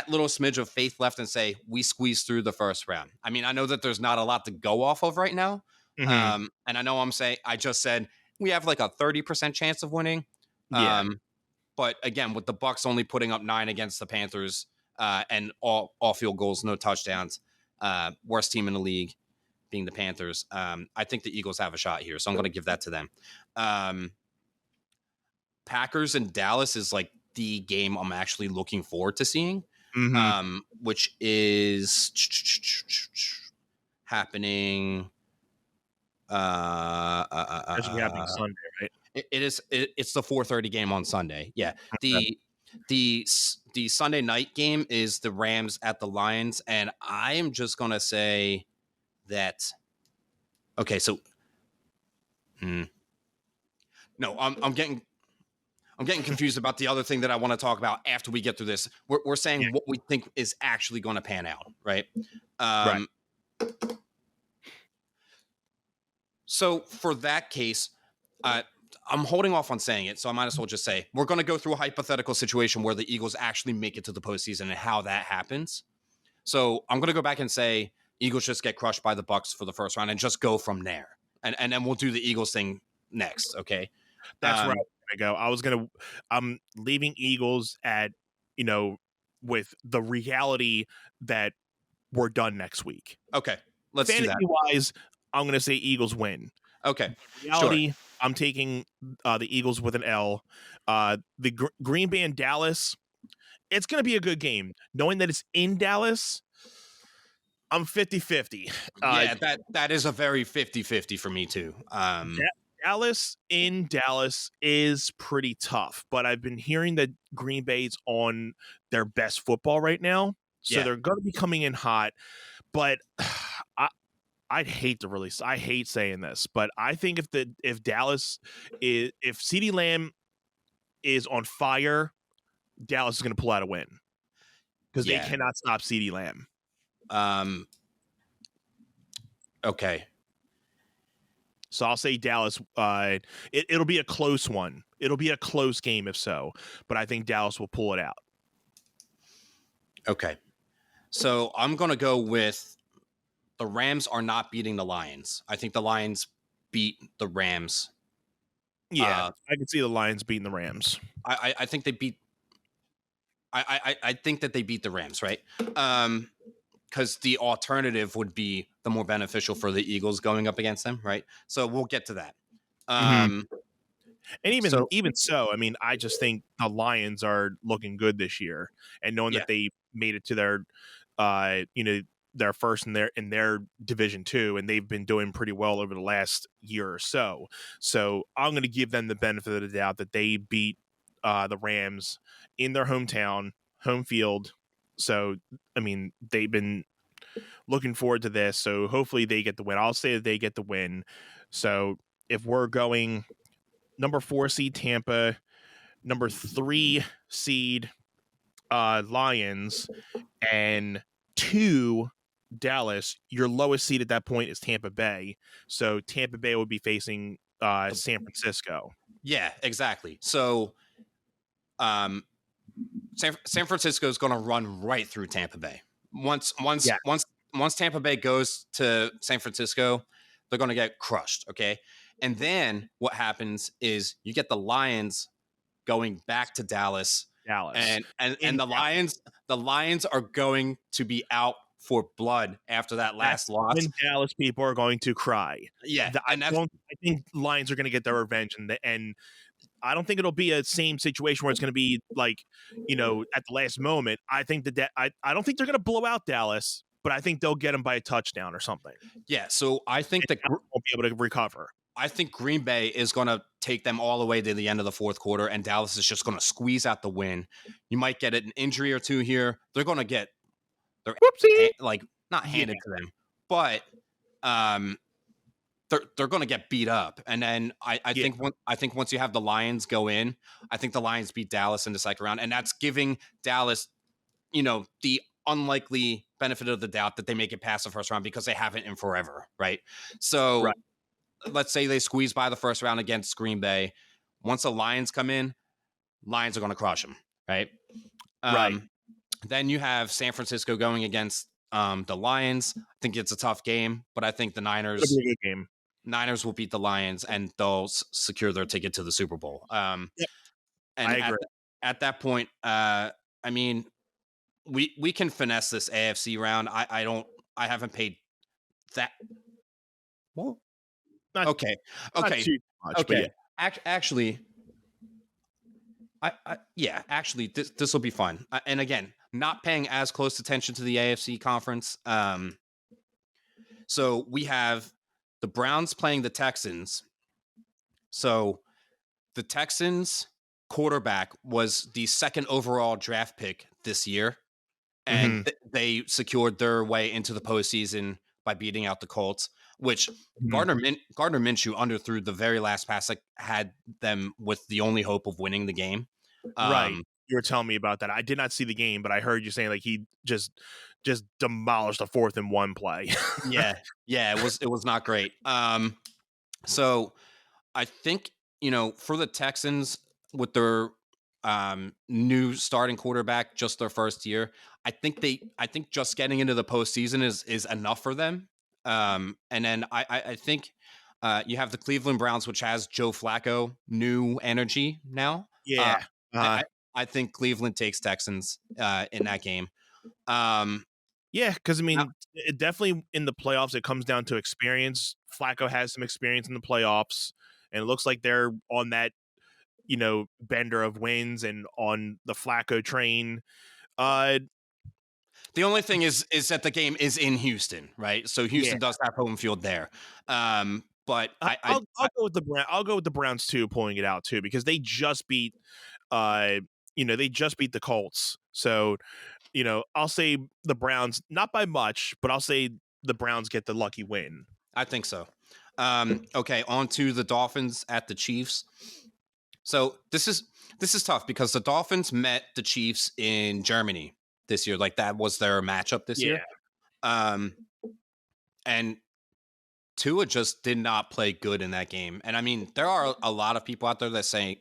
little smidge of faith left and say we squeeze through the first round. I mean, I know that there's not a lot to go off of right now, and I know I just said we have like a 30% chance of winning. But again, with the Bucks only putting up 9 against the Panthers and all field goals, no touchdowns, worst team in the league being the Panthers, I think the Eagles have a shot here. So I'm going to give that to them. Packers and Dallas is like the game I'm actually looking forward to seeing, which is happening. Happening Sunday, right? It's the 4:30 game on Sunday. Yeah. The Sunday night game is the Rams at the Lions, and I am just gonna say that. Okay, so no, I'm getting confused about the other thing that I want to talk about after we get through this. We're saying what we think is actually going to pan out, right? Right. So for that case, I'm holding off on saying it, so I might as well just say we're going to go through a hypothetical situation where the Eagles actually make it to the postseason and how that happens. So I'm going to go back and say Eagles just get crushed by the Bucks for the first round and just go from there, and then we'll do the Eagles thing next. Okay, that's where I was gonna go. I'm leaving Eagles at with the reality that we're done next week. Okay, let's do that. Fantasy wise, I'm gonna say Eagles win. Okay, reality. Sure. I'm taking the Eagles with an L. The Green Bay and Dallas. It's going to be a good game. Knowing that it's in Dallas, I'm 50-50. Yeah, that is a very 50-50 for me too. Dallas in Dallas is pretty tough, but I've been hearing that Green Bay's on their best football right now, so Yeah. they're going to be coming in hot. But I hate saying this, but I think if Dallas is if CeeDee Lamb is on fire, Dallas is going to pull out a win because they cannot stop CeeDee Lamb. Okay. So I'll say Dallas. It'll be a close one. It'll be a close game if so, but I think Dallas will pull it out. Okay. So I'm going to go with the Rams are not beating the Lions. I think the Lions beat the Rams. Yeah, I can see the Lions beating the Rams. I think they beat. I think that they beat the Rams, right? Because the alternative would be the more beneficial for the Eagles going up against them, right? So we'll get to that. And even so, I mean, I just think the Lions are looking good this year, and knowing that they made it to their, their first in their division 2, and they've been doing pretty well over the last year or so. So I'm going to give them the benefit of the doubt that they beat the Rams in their hometown, home field. So, I mean, they've been looking forward to this. So hopefully they get the win. I'll say that they get the win. So if we're going number 4 seed Tampa, number 3 seed Lions, and 2 Dallas, your lowest seed at that point is Tampa Bay. So Tampa Bay would be facing San Francisco. Yeah, exactly. So San Francisco is going to run right through Tampa Bay. Once Tampa Bay goes to San Francisco, they're going to get crushed, okay? And then what happens is you get the Lions going back to Dallas. And the Lions are going to be out for blood after that last loss. When Dallas people are going to cry. Yeah. I think Lions are going to get their revenge, and I don't think it'll be a same situation where it's going to be like, at the last moment. I think I don't think they're going to blow out Dallas, but I think they'll get them by a touchdown or something. Yeah, so I think that won't be able to recover. I think Green Bay is going to take them all the way to the end of the fourth quarter, and Dallas is just going to squeeze out the win. You might get an injury or two here. They're going to get not handed to them, but they're going to get beat up. And then I think once you have the Lions go in, I think the Lions beat Dallas in the second round, and that's giving Dallas, the unlikely benefit of the doubt that they make it past the first round because they haven't in forever, right? So let's say they squeeze by the first round against Green Bay. Once the Lions come in, Lions are going to crush them, right? Then you have San Francisco going against the Lions. I think it's a tough game, but I think the Niners. It'll be a good game. Niners will beat the Lions, and they'll secure their ticket to the Super Bowl. And I agree. At that point, I mean, we can finesse this AFC round. I haven't paid that. Well, okay. Not too much, okay. Actually, actually, this will be fun. And again, not paying as close attention to the AFC conference. So we have the Browns playing the Texans. So the Texans quarterback was the second overall draft pick this year, and they secured their way into the postseason by beating out the Colts, which Gardner Minshew underthrew the very last pass that had them with the only hope of winning the game. Right. You were telling me about that. I did not see the game, but I heard you saying like he just demolished a 4th and 1 play. Yeah, it was not great. So I think, for the Texans with their new starting quarterback, just their first year, I think just getting into the postseason is enough for them. And then I think you have the Cleveland Browns, which has Joe Flacco, new energy now. Yeah. I think Cleveland takes Texans in that game. Yeah, because I mean, it definitely in the playoffs, it comes down to experience. Flacco has some experience in the playoffs, and it looks like they're on that, bender of wins and on the Flacco train. The only thing is that the game is in Houston, right? So Houston does have home field there. But I'll go with the I'll go with the Browns too, pulling it out too, because they just beat they just beat the Colts. So, I'll say the Browns, not by much, but I'll say the Browns get the lucky win. I think so. Okay, on to the Dolphins at the Chiefs. So this is tough because the Dolphins met the Chiefs in Germany this year. Like that was their matchup this year. And Tua just did not play good in that game. And I mean, there are a lot of people out there that say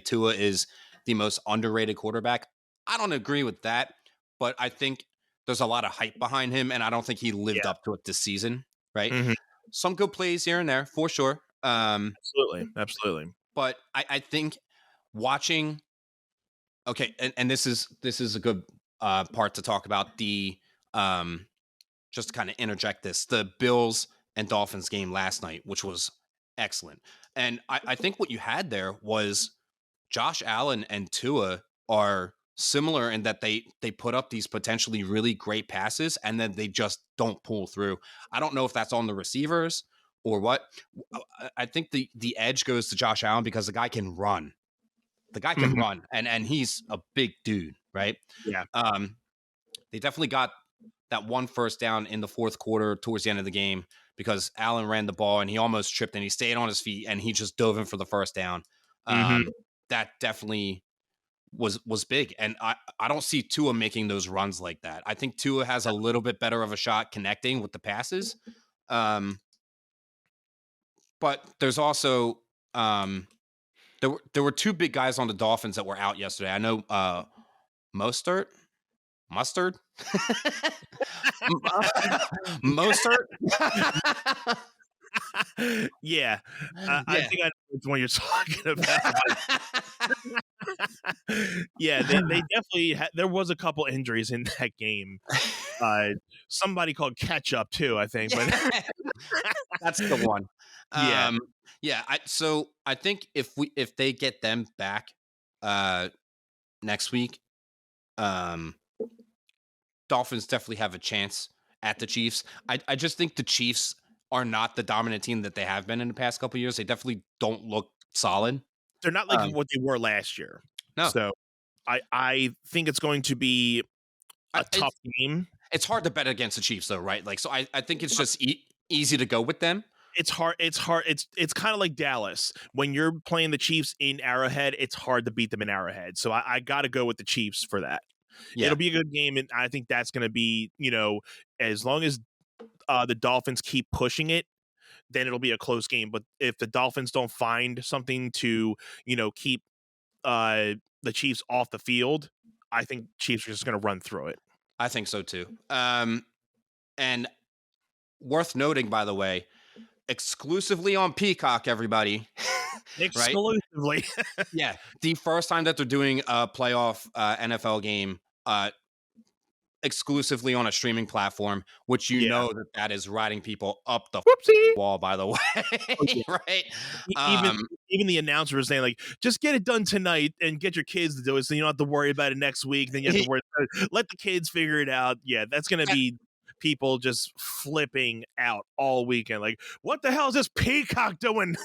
Tua is the most underrated quarterback. I don't agree with that, but I think there's a lot of hype behind him, and I don't think he lived up to it this season, right? Mm-hmm. Some good plays here and there, for sure. Absolutely. But I think watching, okay, and this is a good part to talk about, the just to kind of interject this, the Bills and Dolphins game last night, which was excellent. And I think what you had there was Josh Allen and Tua are similar in that they put up these potentially really great passes and then they just don't pull through. I don't know if that's on the receivers or what. I think the edge goes to Josh Allen because the guy can run. The guy can run, and he's a big dude, right? Yeah. They definitely got that one first down in the fourth quarter towards the end of the game because Allen ran the ball and he almost tripped and he stayed on his feet and he just dove in for the first down. That definitely was big. And I don't see Tua making those runs like that. I think Tua has a little bit better of a shot connecting with the passes. But there's also there were two big guys on the Dolphins that were out yesterday. I know Mostert. Mostert. Yeah. I think I know which one you're talking about. Yeah, they definitely there was a couple injuries in that game. Somebody called Ketchup too, I think. But that's the one. Yeah. So I think if they get them back next week, Dolphins definitely have a chance at the Chiefs. I just think the Chiefs are not the dominant team that they have been in the past couple of years. They definitely don't look solid. They're not like what they were last year. No. So I think it's going to be a tough game. It's hard to bet against the Chiefs though, right? Like, so I think it's just easy to go with them. It's hard. It's kind of like Dallas. When you're playing the Chiefs in Arrowhead, it's hard to beat them in Arrowhead. So I got to go with the Chiefs for that. Yeah. It'll be a good game, and I think that's going to be, as long as the Dolphins keep pushing it, then it'll be a close game. But if the Dolphins don't find something to, keep the Chiefs off the field, I think Chiefs are just going to run through it. I think so too. And worth noting, by the way, exclusively on Peacock, everybody. Exclusively. Yeah. The first time that they're doing a playoff NFL game exclusively on a streaming platform, which know that is riding people up the wall, by the way. Right? Even the announcer was saying, like, just get it done tonight and get your kids to do it so you don't have to worry about it next week. Then you have to worry about it. Let the kids figure it out. Yeah, that's going to be people just flipping out all weekend. Like, what the hell is this Peacock doing?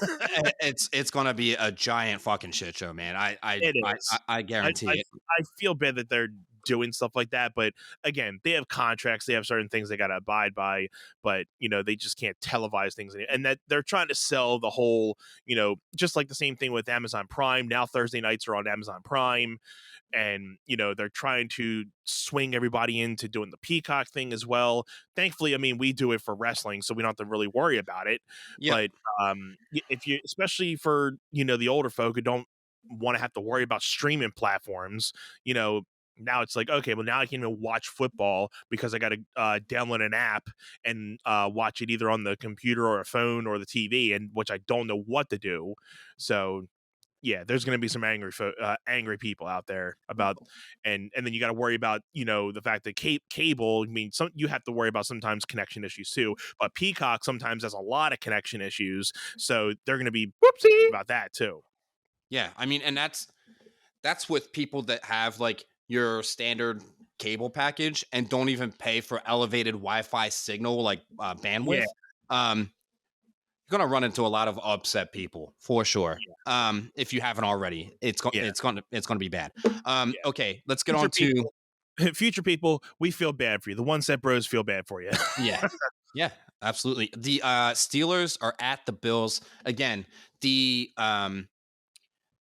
It's going to be a giant fucking shit show, man. I guarantee it. I feel bad that they're doing stuff like that, but again, they have contracts, they have certain things they got to abide by, but they just can't televise things, and that they're trying to sell the whole, just like the same thing with Amazon Prime. Now Thursday nights are on Amazon Prime, and they're trying to swing everybody into doing the Peacock thing as well. Thankfully, I mean, we do it for wrestling, so we don't have to really worry about it. But if you, especially for the older folk who don't want to have to worry about streaming platforms, now it's like, okay, well, now I can even watch football because I got to download an app and watch it either on the computer or a phone or the TV, and which I don't know what to do. So yeah, there's going to be some angry people out there about, and then you got to worry about, the fact that cable, I mean, you have to worry about sometimes connection issues too, but Peacock sometimes has a lot of connection issues. So they're going to be about that too. Yeah. I mean, and that's with people that have like your standard cable package and don't even pay for elevated Wi-Fi signal, like bandwidth. you're gonna run into a lot of upset people for sure. If you haven't already, it's gonna be bad. Okay, let's get on to future people. We feel bad for you. The One Set Bros feel bad for you. yeah, absolutely. The Steelers are at the Bills again. The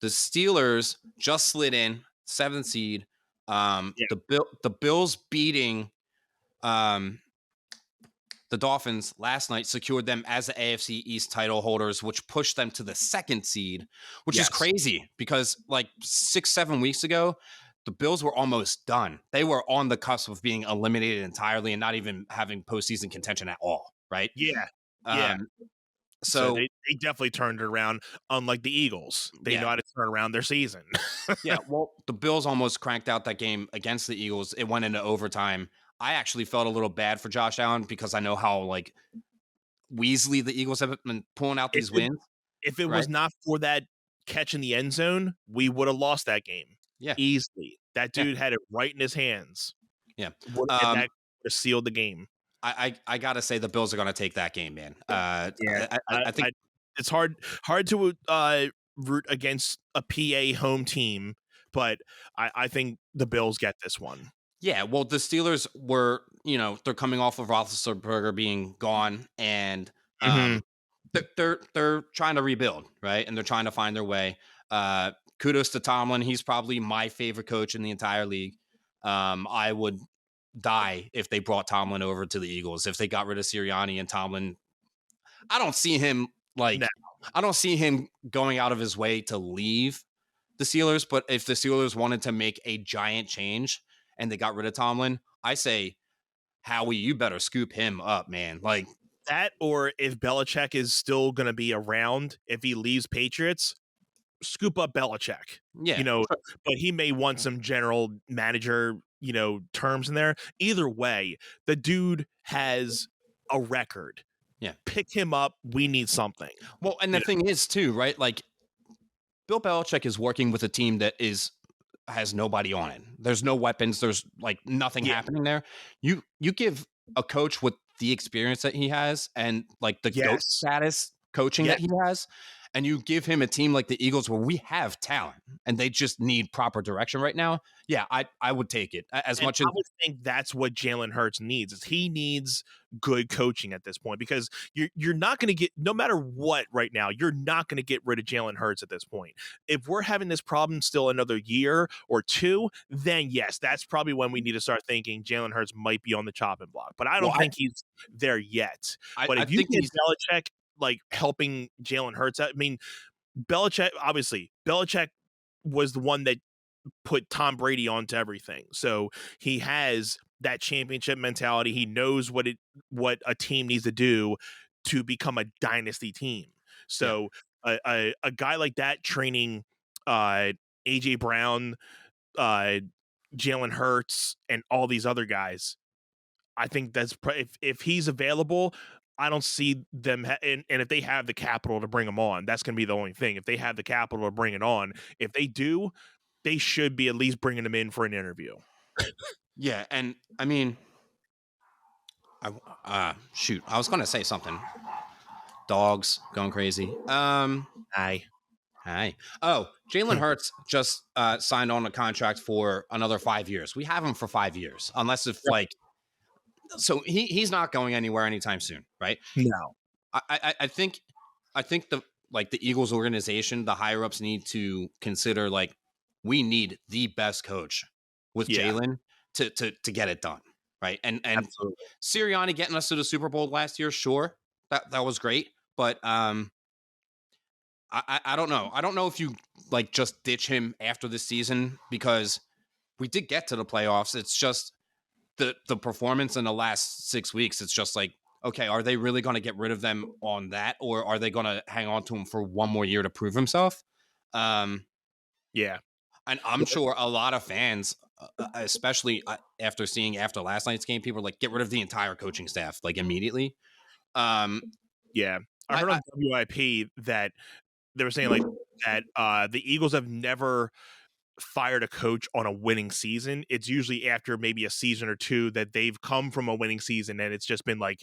Steelers just slid in 7th seed. The Bills beating the Dolphins last night secured them as the AFC East title holders, which pushed them to the 2nd seed, which is crazy because like 6-7 weeks ago, the Bills were almost done. They were on the cusp of being eliminated entirely and not even having postseason contention at all, right? So they definitely turned it around, unlike the Eagles. They know how to turn around their season. Well, the Bills almost cranked out that game against the Eagles. It went into overtime. I actually felt a little bad for Josh Allen because I know how like Weasley the Eagles have been pulling out these wins. If it was not for that catch in the end zone, we would have lost that game. Easily. That dude had it right in his hands. And that would have sealed the game. I gotta say the Bills are gonna take that game, man. I think it's hard to root against a PA home team, but I think the Bills get this one. Yeah, well, the Steelers were, they're coming off of Roethlisberger being gone, and they're trying to rebuild, right? And they're trying to find their way. Kudos to Tomlin. He's probably my favorite coach in the entire league. I would die if they brought Tomlin over to the Eagles. If they got rid of Sirianni and Tomlin, I don't see him I don't see him going out of his way to leave the Steelers. But if the Steelers wanted to make a giant change and they got rid of Tomlin, I say, Howie, you better scoop him up, man. Like that, or if Belichick is still going to be around, if he leaves Patriots, scoop up Belichick. But he may want some general manager, terms in there. Either way, the dude has a record. Pick him up. We need something. Well, and the thing is too, right? Like Bill Belichick is working with a team that has nobody on it. There's no weapons. There's like nothing happening there. You give a coach with the experience that he has and like the GOAT status coaching that he has, and you give him a team like the Eagles where we have talent and they just need proper direction right now. Yeah, I would take it as much as I would think that's what Jalen Hurts needs. Is he needs good coaching at this point, because you're not going to get, no matter what right now, you're not going to get rid of Jalen Hurts at this point. If we're having this problem still another year or two, then yes, that's probably when we need to start thinking Jalen Hurts might be on the chopping block. But I don't think he's there yet. But if you get Belichick like helping Jalen Hurts out, I mean, Belichick was the one that put Tom Brady onto everything. So he has that championship mentality. He knows what a team needs to do to become a dynasty team. So a guy like that training AJ Brown, Jalen Hurts, and all these other guys, I think that's if he's available, I don't see them and if they have the capital to bring him on, that's going to be the only thing. If they have the capital to bring it on, if they do, they should be at least bringing him in for an interview. Yeah, and I mean, I was going to say something. Dogs going crazy. Hi. Oh, Jalen Hurts just signed on a contract for another 5 years. We have him for 5 years, unless if so he's not going anywhere anytime soon, right? No. I think the Eagles organization, the higher ups need to consider like we need the best coach with Jalen to get it done, right? And Absolutely. Sirianni getting us to the Super Bowl last year, sure, that was great, but I don't know. I don't know if you like just ditch him after the season, because we did get to the playoffs. It's just the performance in the last 6 weeks. It's just like, okay, are they really going to get rid of them on that, or are they going to hang on to him for one more year to prove himself? Yeah. And I'm sure a lot of fans, especially after last night's game, people are like, get rid of the entire coaching staff, like immediately. Yeah. I heard on WIP that they were saying like that the Eagles have never fired a coach on a winning season. It's usually after maybe a season or two that they've come from a winning season, and it's just been like,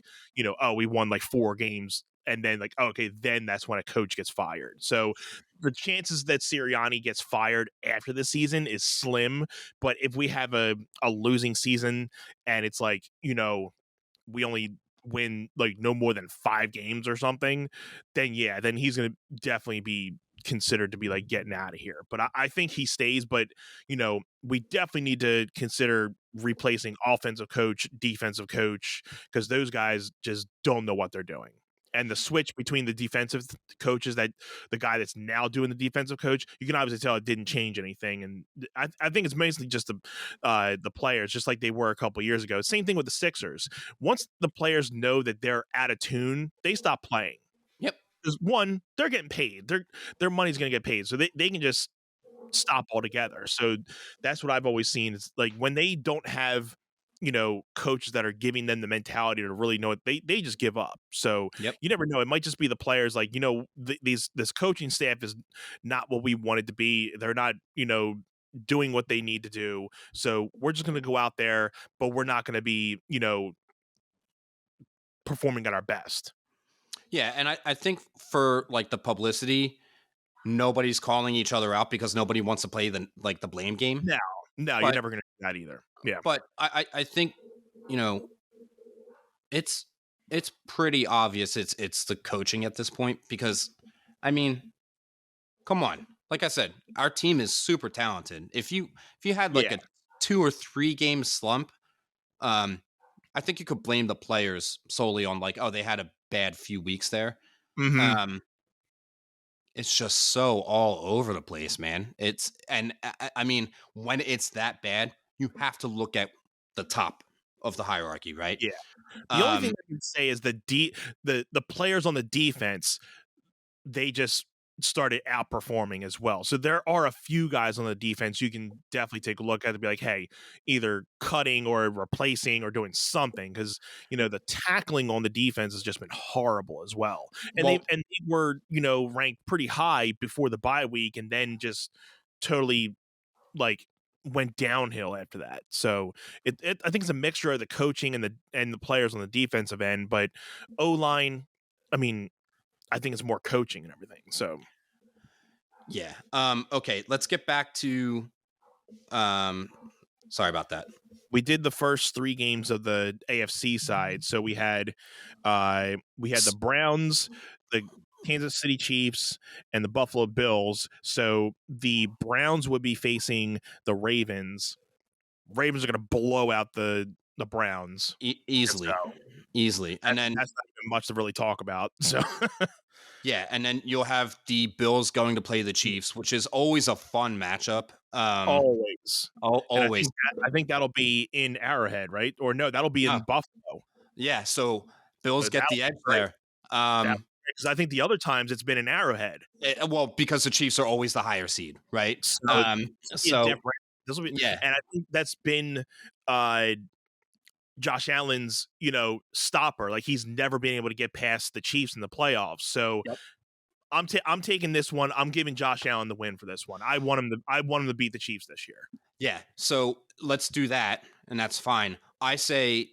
we won like 4 games and then like, okay, then that's when a coach gets fired. So the chances that Sirianni gets fired after the season is slim. But if we have a losing season and it's like, we only win like no more than 5 games or something, then then he's going to definitely be considered to be like getting out of here. But I think he stays. But we definitely need to consider replacing offensive coach, defensive coach, because those guys just don't know what they're doing. And the switch between the defensive coaches, that the guy that's now doing the defensive coach, you can obviously tell it didn't change anything. And I think it's basically just the players, just like they were a couple years ago. Same thing with the Sixers. Once the players know that they're out of tune, they stop playing. Yep. Because one, they're getting paid. Their money's going to get paid. So they can just stop altogether. So that's what I've always seen. It's like when they don't have coaches that are giving them the mentality to really know it, they just give up. So you never know. It might just be the players like, this coaching staff is not what we want it to be. They're not, doing what they need to do. So we're just going to go out there, but we're not going to be, performing at our best. Yeah. And I think for like the publicity, nobody's calling each other out because nobody wants to play the blame game. No, you're never going to do that either. Yeah. But I think, it's pretty obvious it's the coaching at this point, because I mean, come on. Like I said, our team is super talented. If you had like a 2 or 3 game slump, I think you could blame the players solely on like, oh, they had a bad few weeks there. Mm-hmm. It's just so all over the place, man. I mean, when it's that bad, you have to look at the top of the hierarchy, right? Yeah. The only thing I can say is the players on the defense, they just started outperforming as well. So there are a few guys on the defense you can definitely take a look at and be like, hey, either cutting or replacing or doing something, because the tackling on the defense has just been horrible as well. And they were ranked pretty high before the bye week, and then just totally like went downhill after that. So I think it's a mixture of the coaching and the players on the defensive end. But O-line, I mean, I think it's more coaching and everything. So yeah. Okay, let's get back to sorry about that. We did the first 3 games of the AFC side. So we had the Browns, the Kansas City Chiefs, and the Buffalo Bills. So the Browns would be facing the Ravens. Ravens are going to blow out the Browns easily. And then that's not even much to really talk about. So yeah, and then you'll have the Bills going to play the Chiefs, which is always a fun matchup. Always. I think that'll be in Arrowhead, right? Or no, that'll be in Buffalo. Yeah, so Bills get the edge there. Because I think the other times it's been in Arrowhead. Well, because the Chiefs are always the higher seed, right? So this will be, and I think that's been Josh Allen's, stopper. Like, he's never been able to get past the Chiefs in the playoffs. So I'm taking this one. I'm giving Josh Allen the win for this one. I want him to beat the Chiefs this year. Yeah. So let's do that, and that's fine. I say,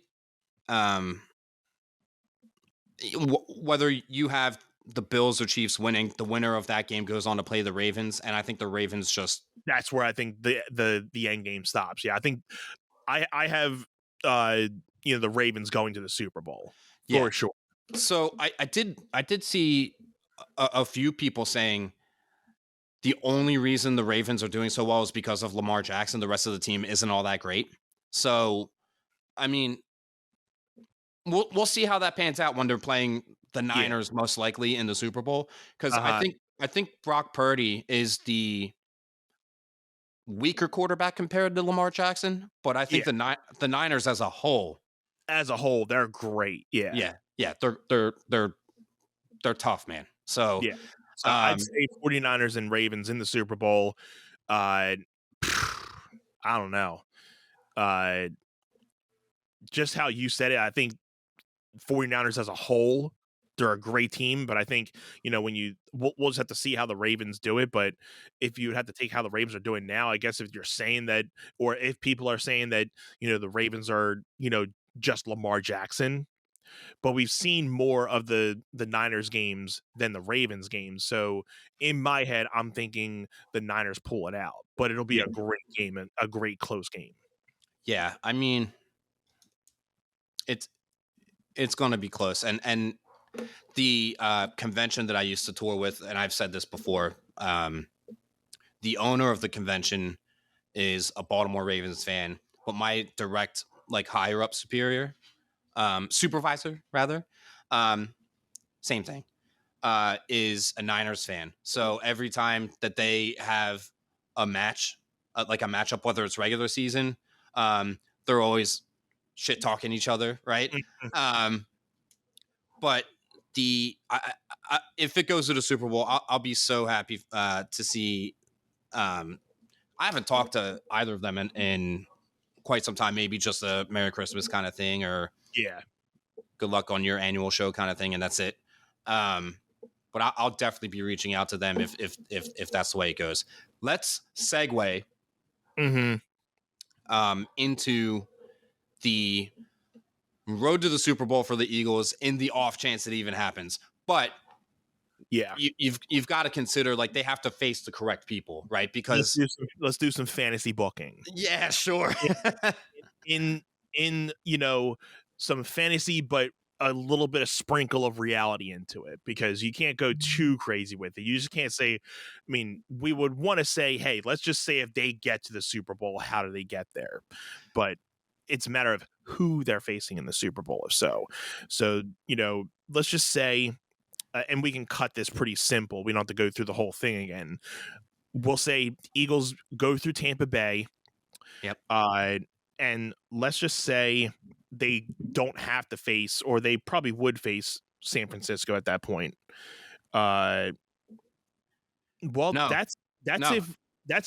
whether you have the Bills or Chiefs winning, the winner of that game goes on to play the Ravens, and I think the Ravens that's where I think the end game stops. Yeah, I think I have the Ravens going to the Super Bowl for sure. So I did see a few people saying the only reason the Ravens are doing so well is because of Lamar Jackson. The rest of the team isn't all that great. So, I mean, we'll see how that pans out when they're playing the Niners, most likely in the Super Bowl. Because I think Brock Purdy is the weaker quarterback compared to Lamar Jackson, but I think the Niners as a whole, they're great. Yeah. They're tough, man. So I'd say 49ers and Ravens in the Super Bowl. I don't know. Just how you said it, I think 49ers as a whole, they're a great team, but I think, we'll just have to see how the Ravens do it. But if you had to take how the Ravens are doing now, I guess if you're saying that, or if people are saying that, the Ravens are, just Lamar Jackson, but we've seen more of the Niners games than the Ravens games. So in my head, I'm thinking the Niners pull it out, but it'll be a great game and a great close game. Yeah, I mean, it's going to be close, and the convention that I used to tour with, and I've said this before, the owner of the convention is a Baltimore Ravens fan, but my direct, like, higher up supervisor rather, same thing, is a Niners fan. So every time that they have a match, like a matchup, whether it's regular season, they're always shit talking each other, right? But if it goes to the Super Bowl, I'll be so happy to see. I haven't talked to either of them in quite some time. Maybe just a Merry Christmas kind of thing, or good luck on your annual show kind of thing, and that's it. But I'll definitely be reaching out to them if that's the way it goes. Let's segue into the road to the Super Bowl for the Eagles in the off chance it even happens. But you've got to consider, like, they have to face the correct people, right? Because let's do some fantasy booking. Yeah, sure. in some fantasy, but a little bit of sprinkle of reality into it, because you can't go too crazy with it. You just can't say, I mean, we would want to say, hey, let's just say if they get to the Super Bowl, how do they get there? But it's a matter of who they're facing in the Super Bowl. So, let's just say, and we can cut this pretty simple. We don't have to go through the whole thing again. We'll say Eagles go through Tampa Bay. Yep. And let's just say they don't have to face, or they probably would face, San Francisco at that point. Well, no. that's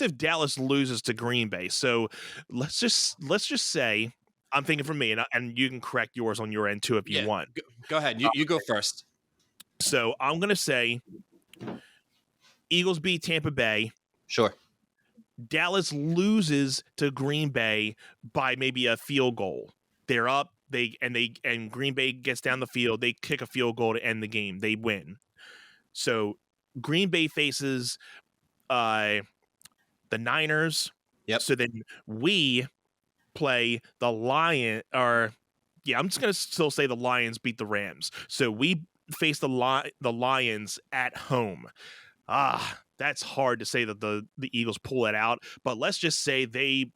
if Dallas loses to Green Bay. So let's just say, I'm thinking for me, and you can correct yours on your end too if you want. Go ahead. You go first. So I'm going to say Eagles beat Tampa Bay. Sure. Dallas loses to Green Bay by maybe a field goal. They're up, and Green Bay gets down the field. They kick a field goal to end the game. They win. So Green Bay faces the Niners. Yep. So then we play the Lions. I'm just going to still say the Lions beat the Rams. So we face the Lions at home. That's hard to say that the Eagles pull it out, but let's just say they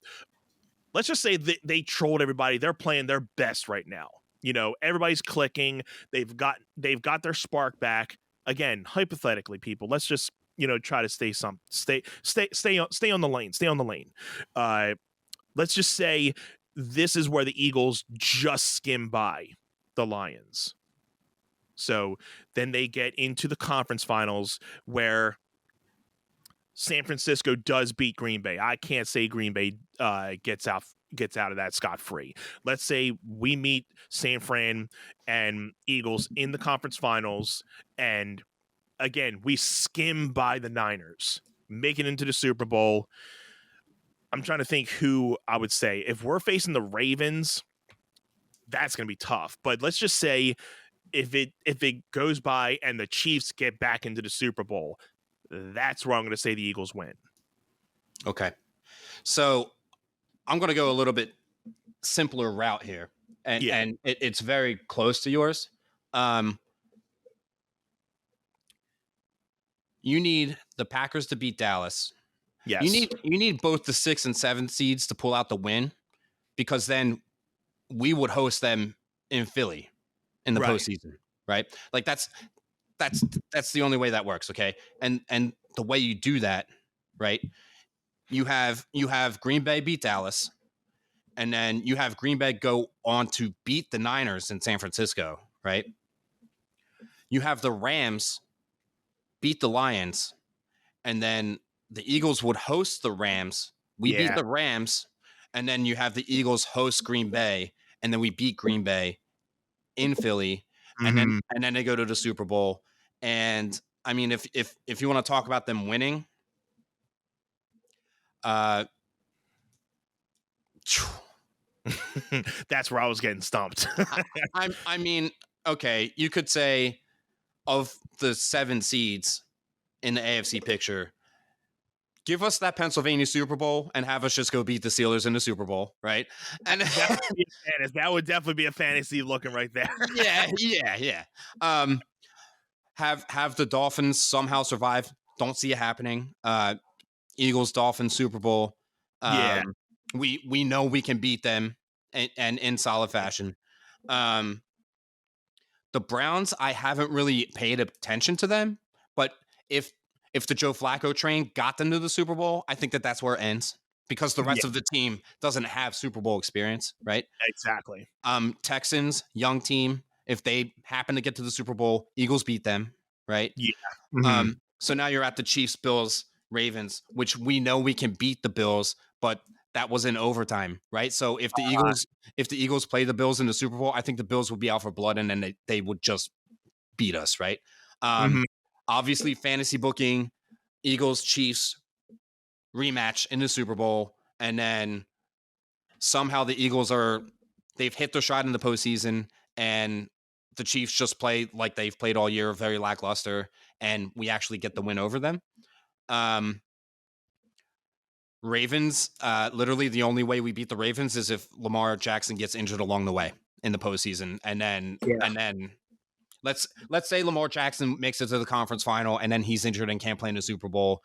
trolled everybody. They're playing their best right now. Everybody's clicking. They've got their spark back. Again, hypothetically, people, let's just try to stay on the lane. Stay on the lane. Let's just say this is where the Eagles just skim by the Lions. So then they get into the conference finals where San Francisco does beat Green Bay. I can't say Green Bay gets out of that scot-free. Let's say we meet San Fran and Eagles in the conference finals, and again, we skim by the Niners, make it into the Super Bowl. I'm trying to think who I would say. If we're facing the Ravens, that's going to be tough. But let's just say if it goes by and the Chiefs get back into the Super Bowl, that's where I'm going to say the Eagles win. Okay. So I'm going to go a little bit simpler route here. And it's very close to yours. You need the Packers to beat Dallas. Yes. You need both the 6 and 7 seeds to pull out the win, because then we would host them in Philly in the postseason, right? Like that's the only way that works, okay? And the way you do that, right? You have Green Bay beat Dallas, and then you have Green Bay go on to beat the Niners in San Francisco, right? You have the Rams beat the Lions, and then the Eagles would host the Rams. We beat the Rams, and then you have the Eagles host Green Bay, and then we beat Green Bay in Philly, and then they go to the Super Bowl. And I mean, if you want to talk about them winning, That's where I was getting stumped. I mean, okay, you could say of the 7 seeds in the AFC picture, give us that Pennsylvania Super Bowl and have us just go beat the Steelers in the Super Bowl, right? And that would definitely be a fantasy looking right there. yeah. Have the Dolphins somehow survive? Don't see it happening. Eagles, Dolphins, Super Bowl. We know we can beat them and in solid fashion. The Browns, I haven't really paid attention to them, but if the Joe Flacco train got them to the Super Bowl, I think that's where it ends because the rest of the team doesn't have Super Bowl experience, right? Exactly. Texans, young team. If they happen to get to the Super Bowl, Eagles beat them, right? Yeah. Mm-hmm. So now you're at the Chiefs, Bills, Ravens, which we know we can beat the Bills, but that was in overtime, right? So if the Eagles play the Bills in the Super Bowl, I think the Bills would be out for blood, and then they would just beat us, right? Obviously, fantasy booking, Eagles, Chiefs rematch in the Super Bowl, and then somehow the Eagles they've hit their shot in the postseason, and the Chiefs just play like they've played all year, very lackluster, and we actually get the win over them. Ravens, literally the only way we beat the Ravens is if Lamar Jackson gets injured along the way in the postseason, and then let's say Lamar Jackson makes it to the conference final, and then he's injured and can't play in the Super Bowl.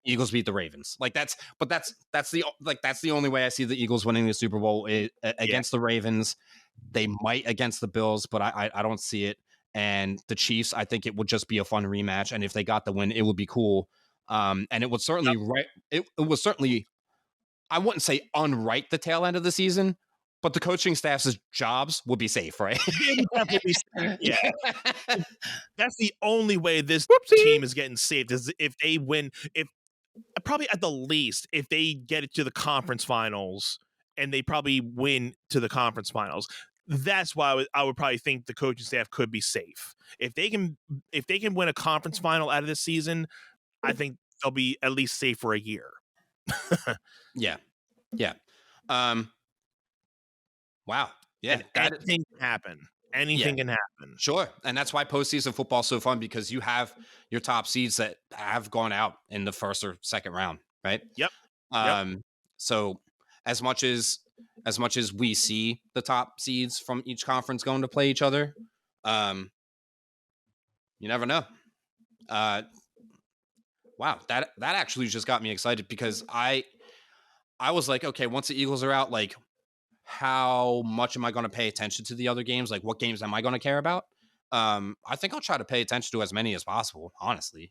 Eagles beat the Ravens. That's the only way I see the Eagles winning the Super Bowl against the Ravens. They might against the Bills, but I don't see it. And the Chiefs, I think it would just be a fun rematch. And if they got the win, it would be cool. And it would certainly it was certainly, I wouldn't say unwrite the tail end of the season, but the coaching staff's jobs would be safe, right? Yeah. That's the only way this team is getting saved is if they win. If probably at the least, if they get it to the conference finals and they probably win to the conference finals, that's why I would probably think the coaching staff could be safe. If they can win a conference final out of this season, I think they'll be at least safe for a year. Yeah. Wow. Yeah. Anything can happen. Anything can happen. Sure. And that's why postseason football is so fun, because you have your top seeds that have gone out in the first or second round, right? Yep. So as much as we see the top seeds from each conference going to play each other, you never know. Wow, that actually just got me excited, because I was like, okay, once the Eagles are out, like, how much am I going to pay attention to the other games? Like, what games am I going to care about? I think I'll try to pay attention to as many as possible, honestly.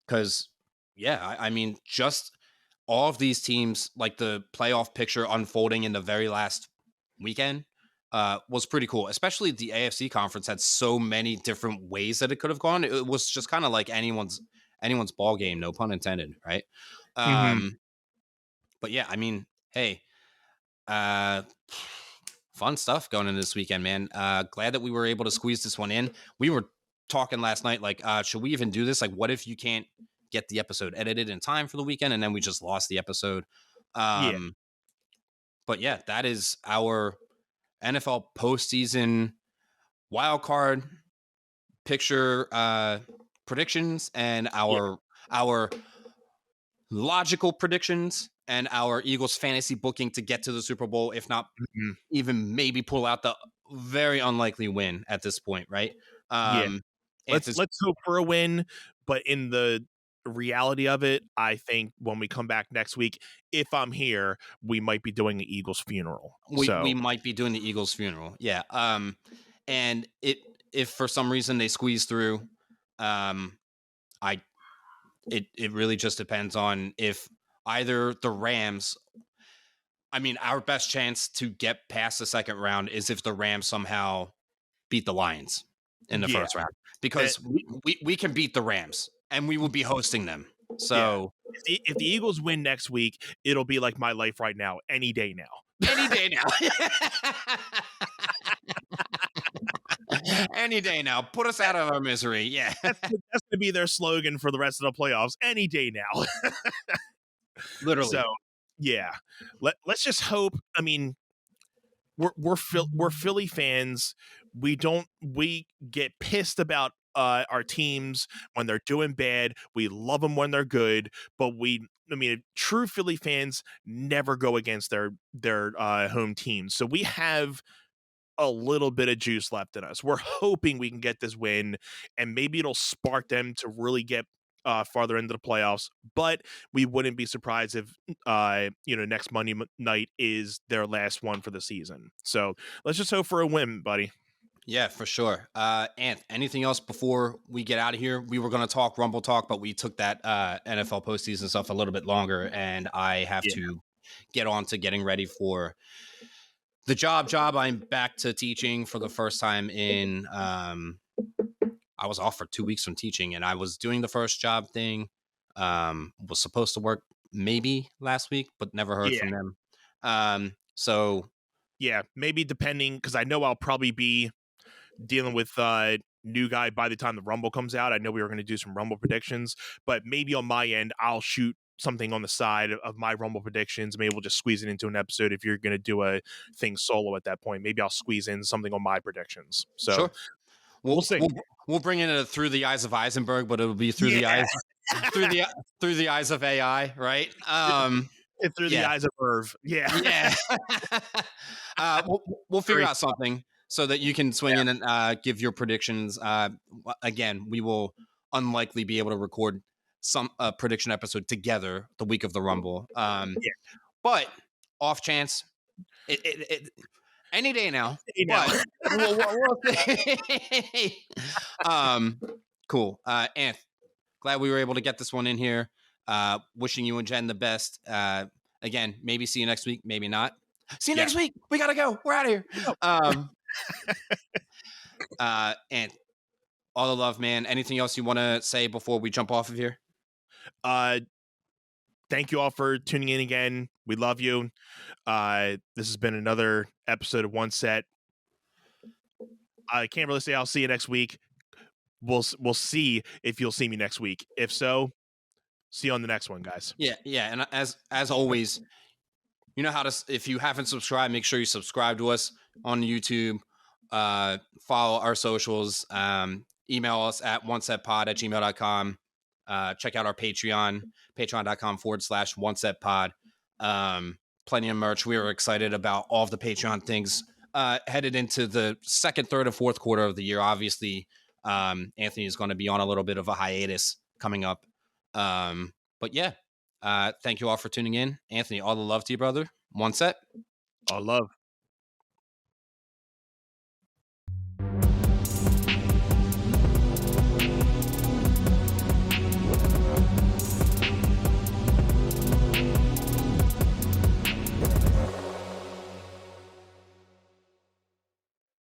Because, I mean, just all of these teams, like the playoff picture unfolding in the very last weekend was pretty cool. Especially the AFC conference had so many different ways that it could have gone. It was just kind of like anyone's ball game, no pun intended, right? But yeah, I mean, hey, fun stuff going into this weekend, man. Glad that we were able to squeeze this one in. We were talking last night, like, should we even do this? Like, what if you can't get the episode edited in time for the weekend, and then we just lost the episode? But yeah, that is our NFL postseason wildcard picture predictions, and our logical predictions, and our Eagles fantasy booking to get to the Super Bowl, if not even maybe pull out the very unlikely win at this point, right? Let's hope for a win, but in the reality of it, I think when we come back next week, if I'm here, we might be doing the Eagles funeral. We might be doing the Eagles funeral, yeah. And if for some reason they squeeze through, it really just depends on if either the Rams, I mean, our best chance to get past the second round is if the Rams somehow beat the Lions in the first round, because we can beat the Rams and we will be hosting them. So if the Eagles win next week, it'll be like my life right now, any day now. Any day now. Any day now. Put us out of our misery. Yeah. That's going to be their slogan for the rest of the playoffs. Any day now. Literally. So, Yeah. Let's just hope. I mean, we're Philly fans. We get pissed about our teams when they're doing bad. We love them when they're good, but true Philly fans never go against their home teams. So we have a little bit of juice left in us. We're hoping we can get this win, and maybe it'll spark them to really get farther into the playoffs. But we wouldn't be surprised if next Monday night is their last one for the season. So let's just hope for a win, buddy. Yeah, for sure. Anth, anything else before we get out of here? We were going to talk Rumble Talk, but we took that NFL postseason stuff a little bit longer, and I have to get on to getting ready for the job. I'm back to teaching for the first time in I was off for 2 weeks from teaching, and I was doing the first job thing. Was supposed to work maybe last week, but never heard from them. So yeah, maybe depending, because I know I'll probably be dealing with new guy by the time the Rumble comes out. I know we were going to do some Rumble predictions, but maybe on my end, I'll shoot something on the side of my Rumble predictions. Maybe we'll just squeeze it into an episode. If you're going to do a thing solo at that point, maybe I'll squeeze in something on my predictions. So sure. We'll see. We'll bring in through the eyes of Eisenberg, but it'll be through the eyes through the eyes of AI, right? Through the eyes of Irv. Yeah. We'll figure out something so that you can swing in and give your predictions. Again, we will unlikely be able to record some prediction episode together the week of the Rumble. But off chance, any day now. But we'll see. Cool. Anth, glad we were able to get this one in here. Wishing you and Jen the best. Again, maybe see you next week, maybe not. See you next week. We gotta go. We're out of here. And all the love, man. Anything else you want to say before we jump off of here? Thank you all for tuning in again. We love you. This has been another episode of One Set. I can't really say I'll see you next week. We'll see if you'll see me next week. If so, see you on the next one, guys. Yeah. And as always, you know how to. If you haven't subscribed, make sure you subscribe to us on YouTube. Follow our socials. Email us at onesetpod@gmail.com. Check out our Patreon, patreon.com/onesetpod. Plenty of merch. We are excited about all of the Patreon things headed into the second, third, and fourth quarter of the year. Obviously, Anthony is going to be on a little bit of a hiatus coming up. But yeah, thank you all for tuning in. Anthony, all the love to you, brother. One set. All love.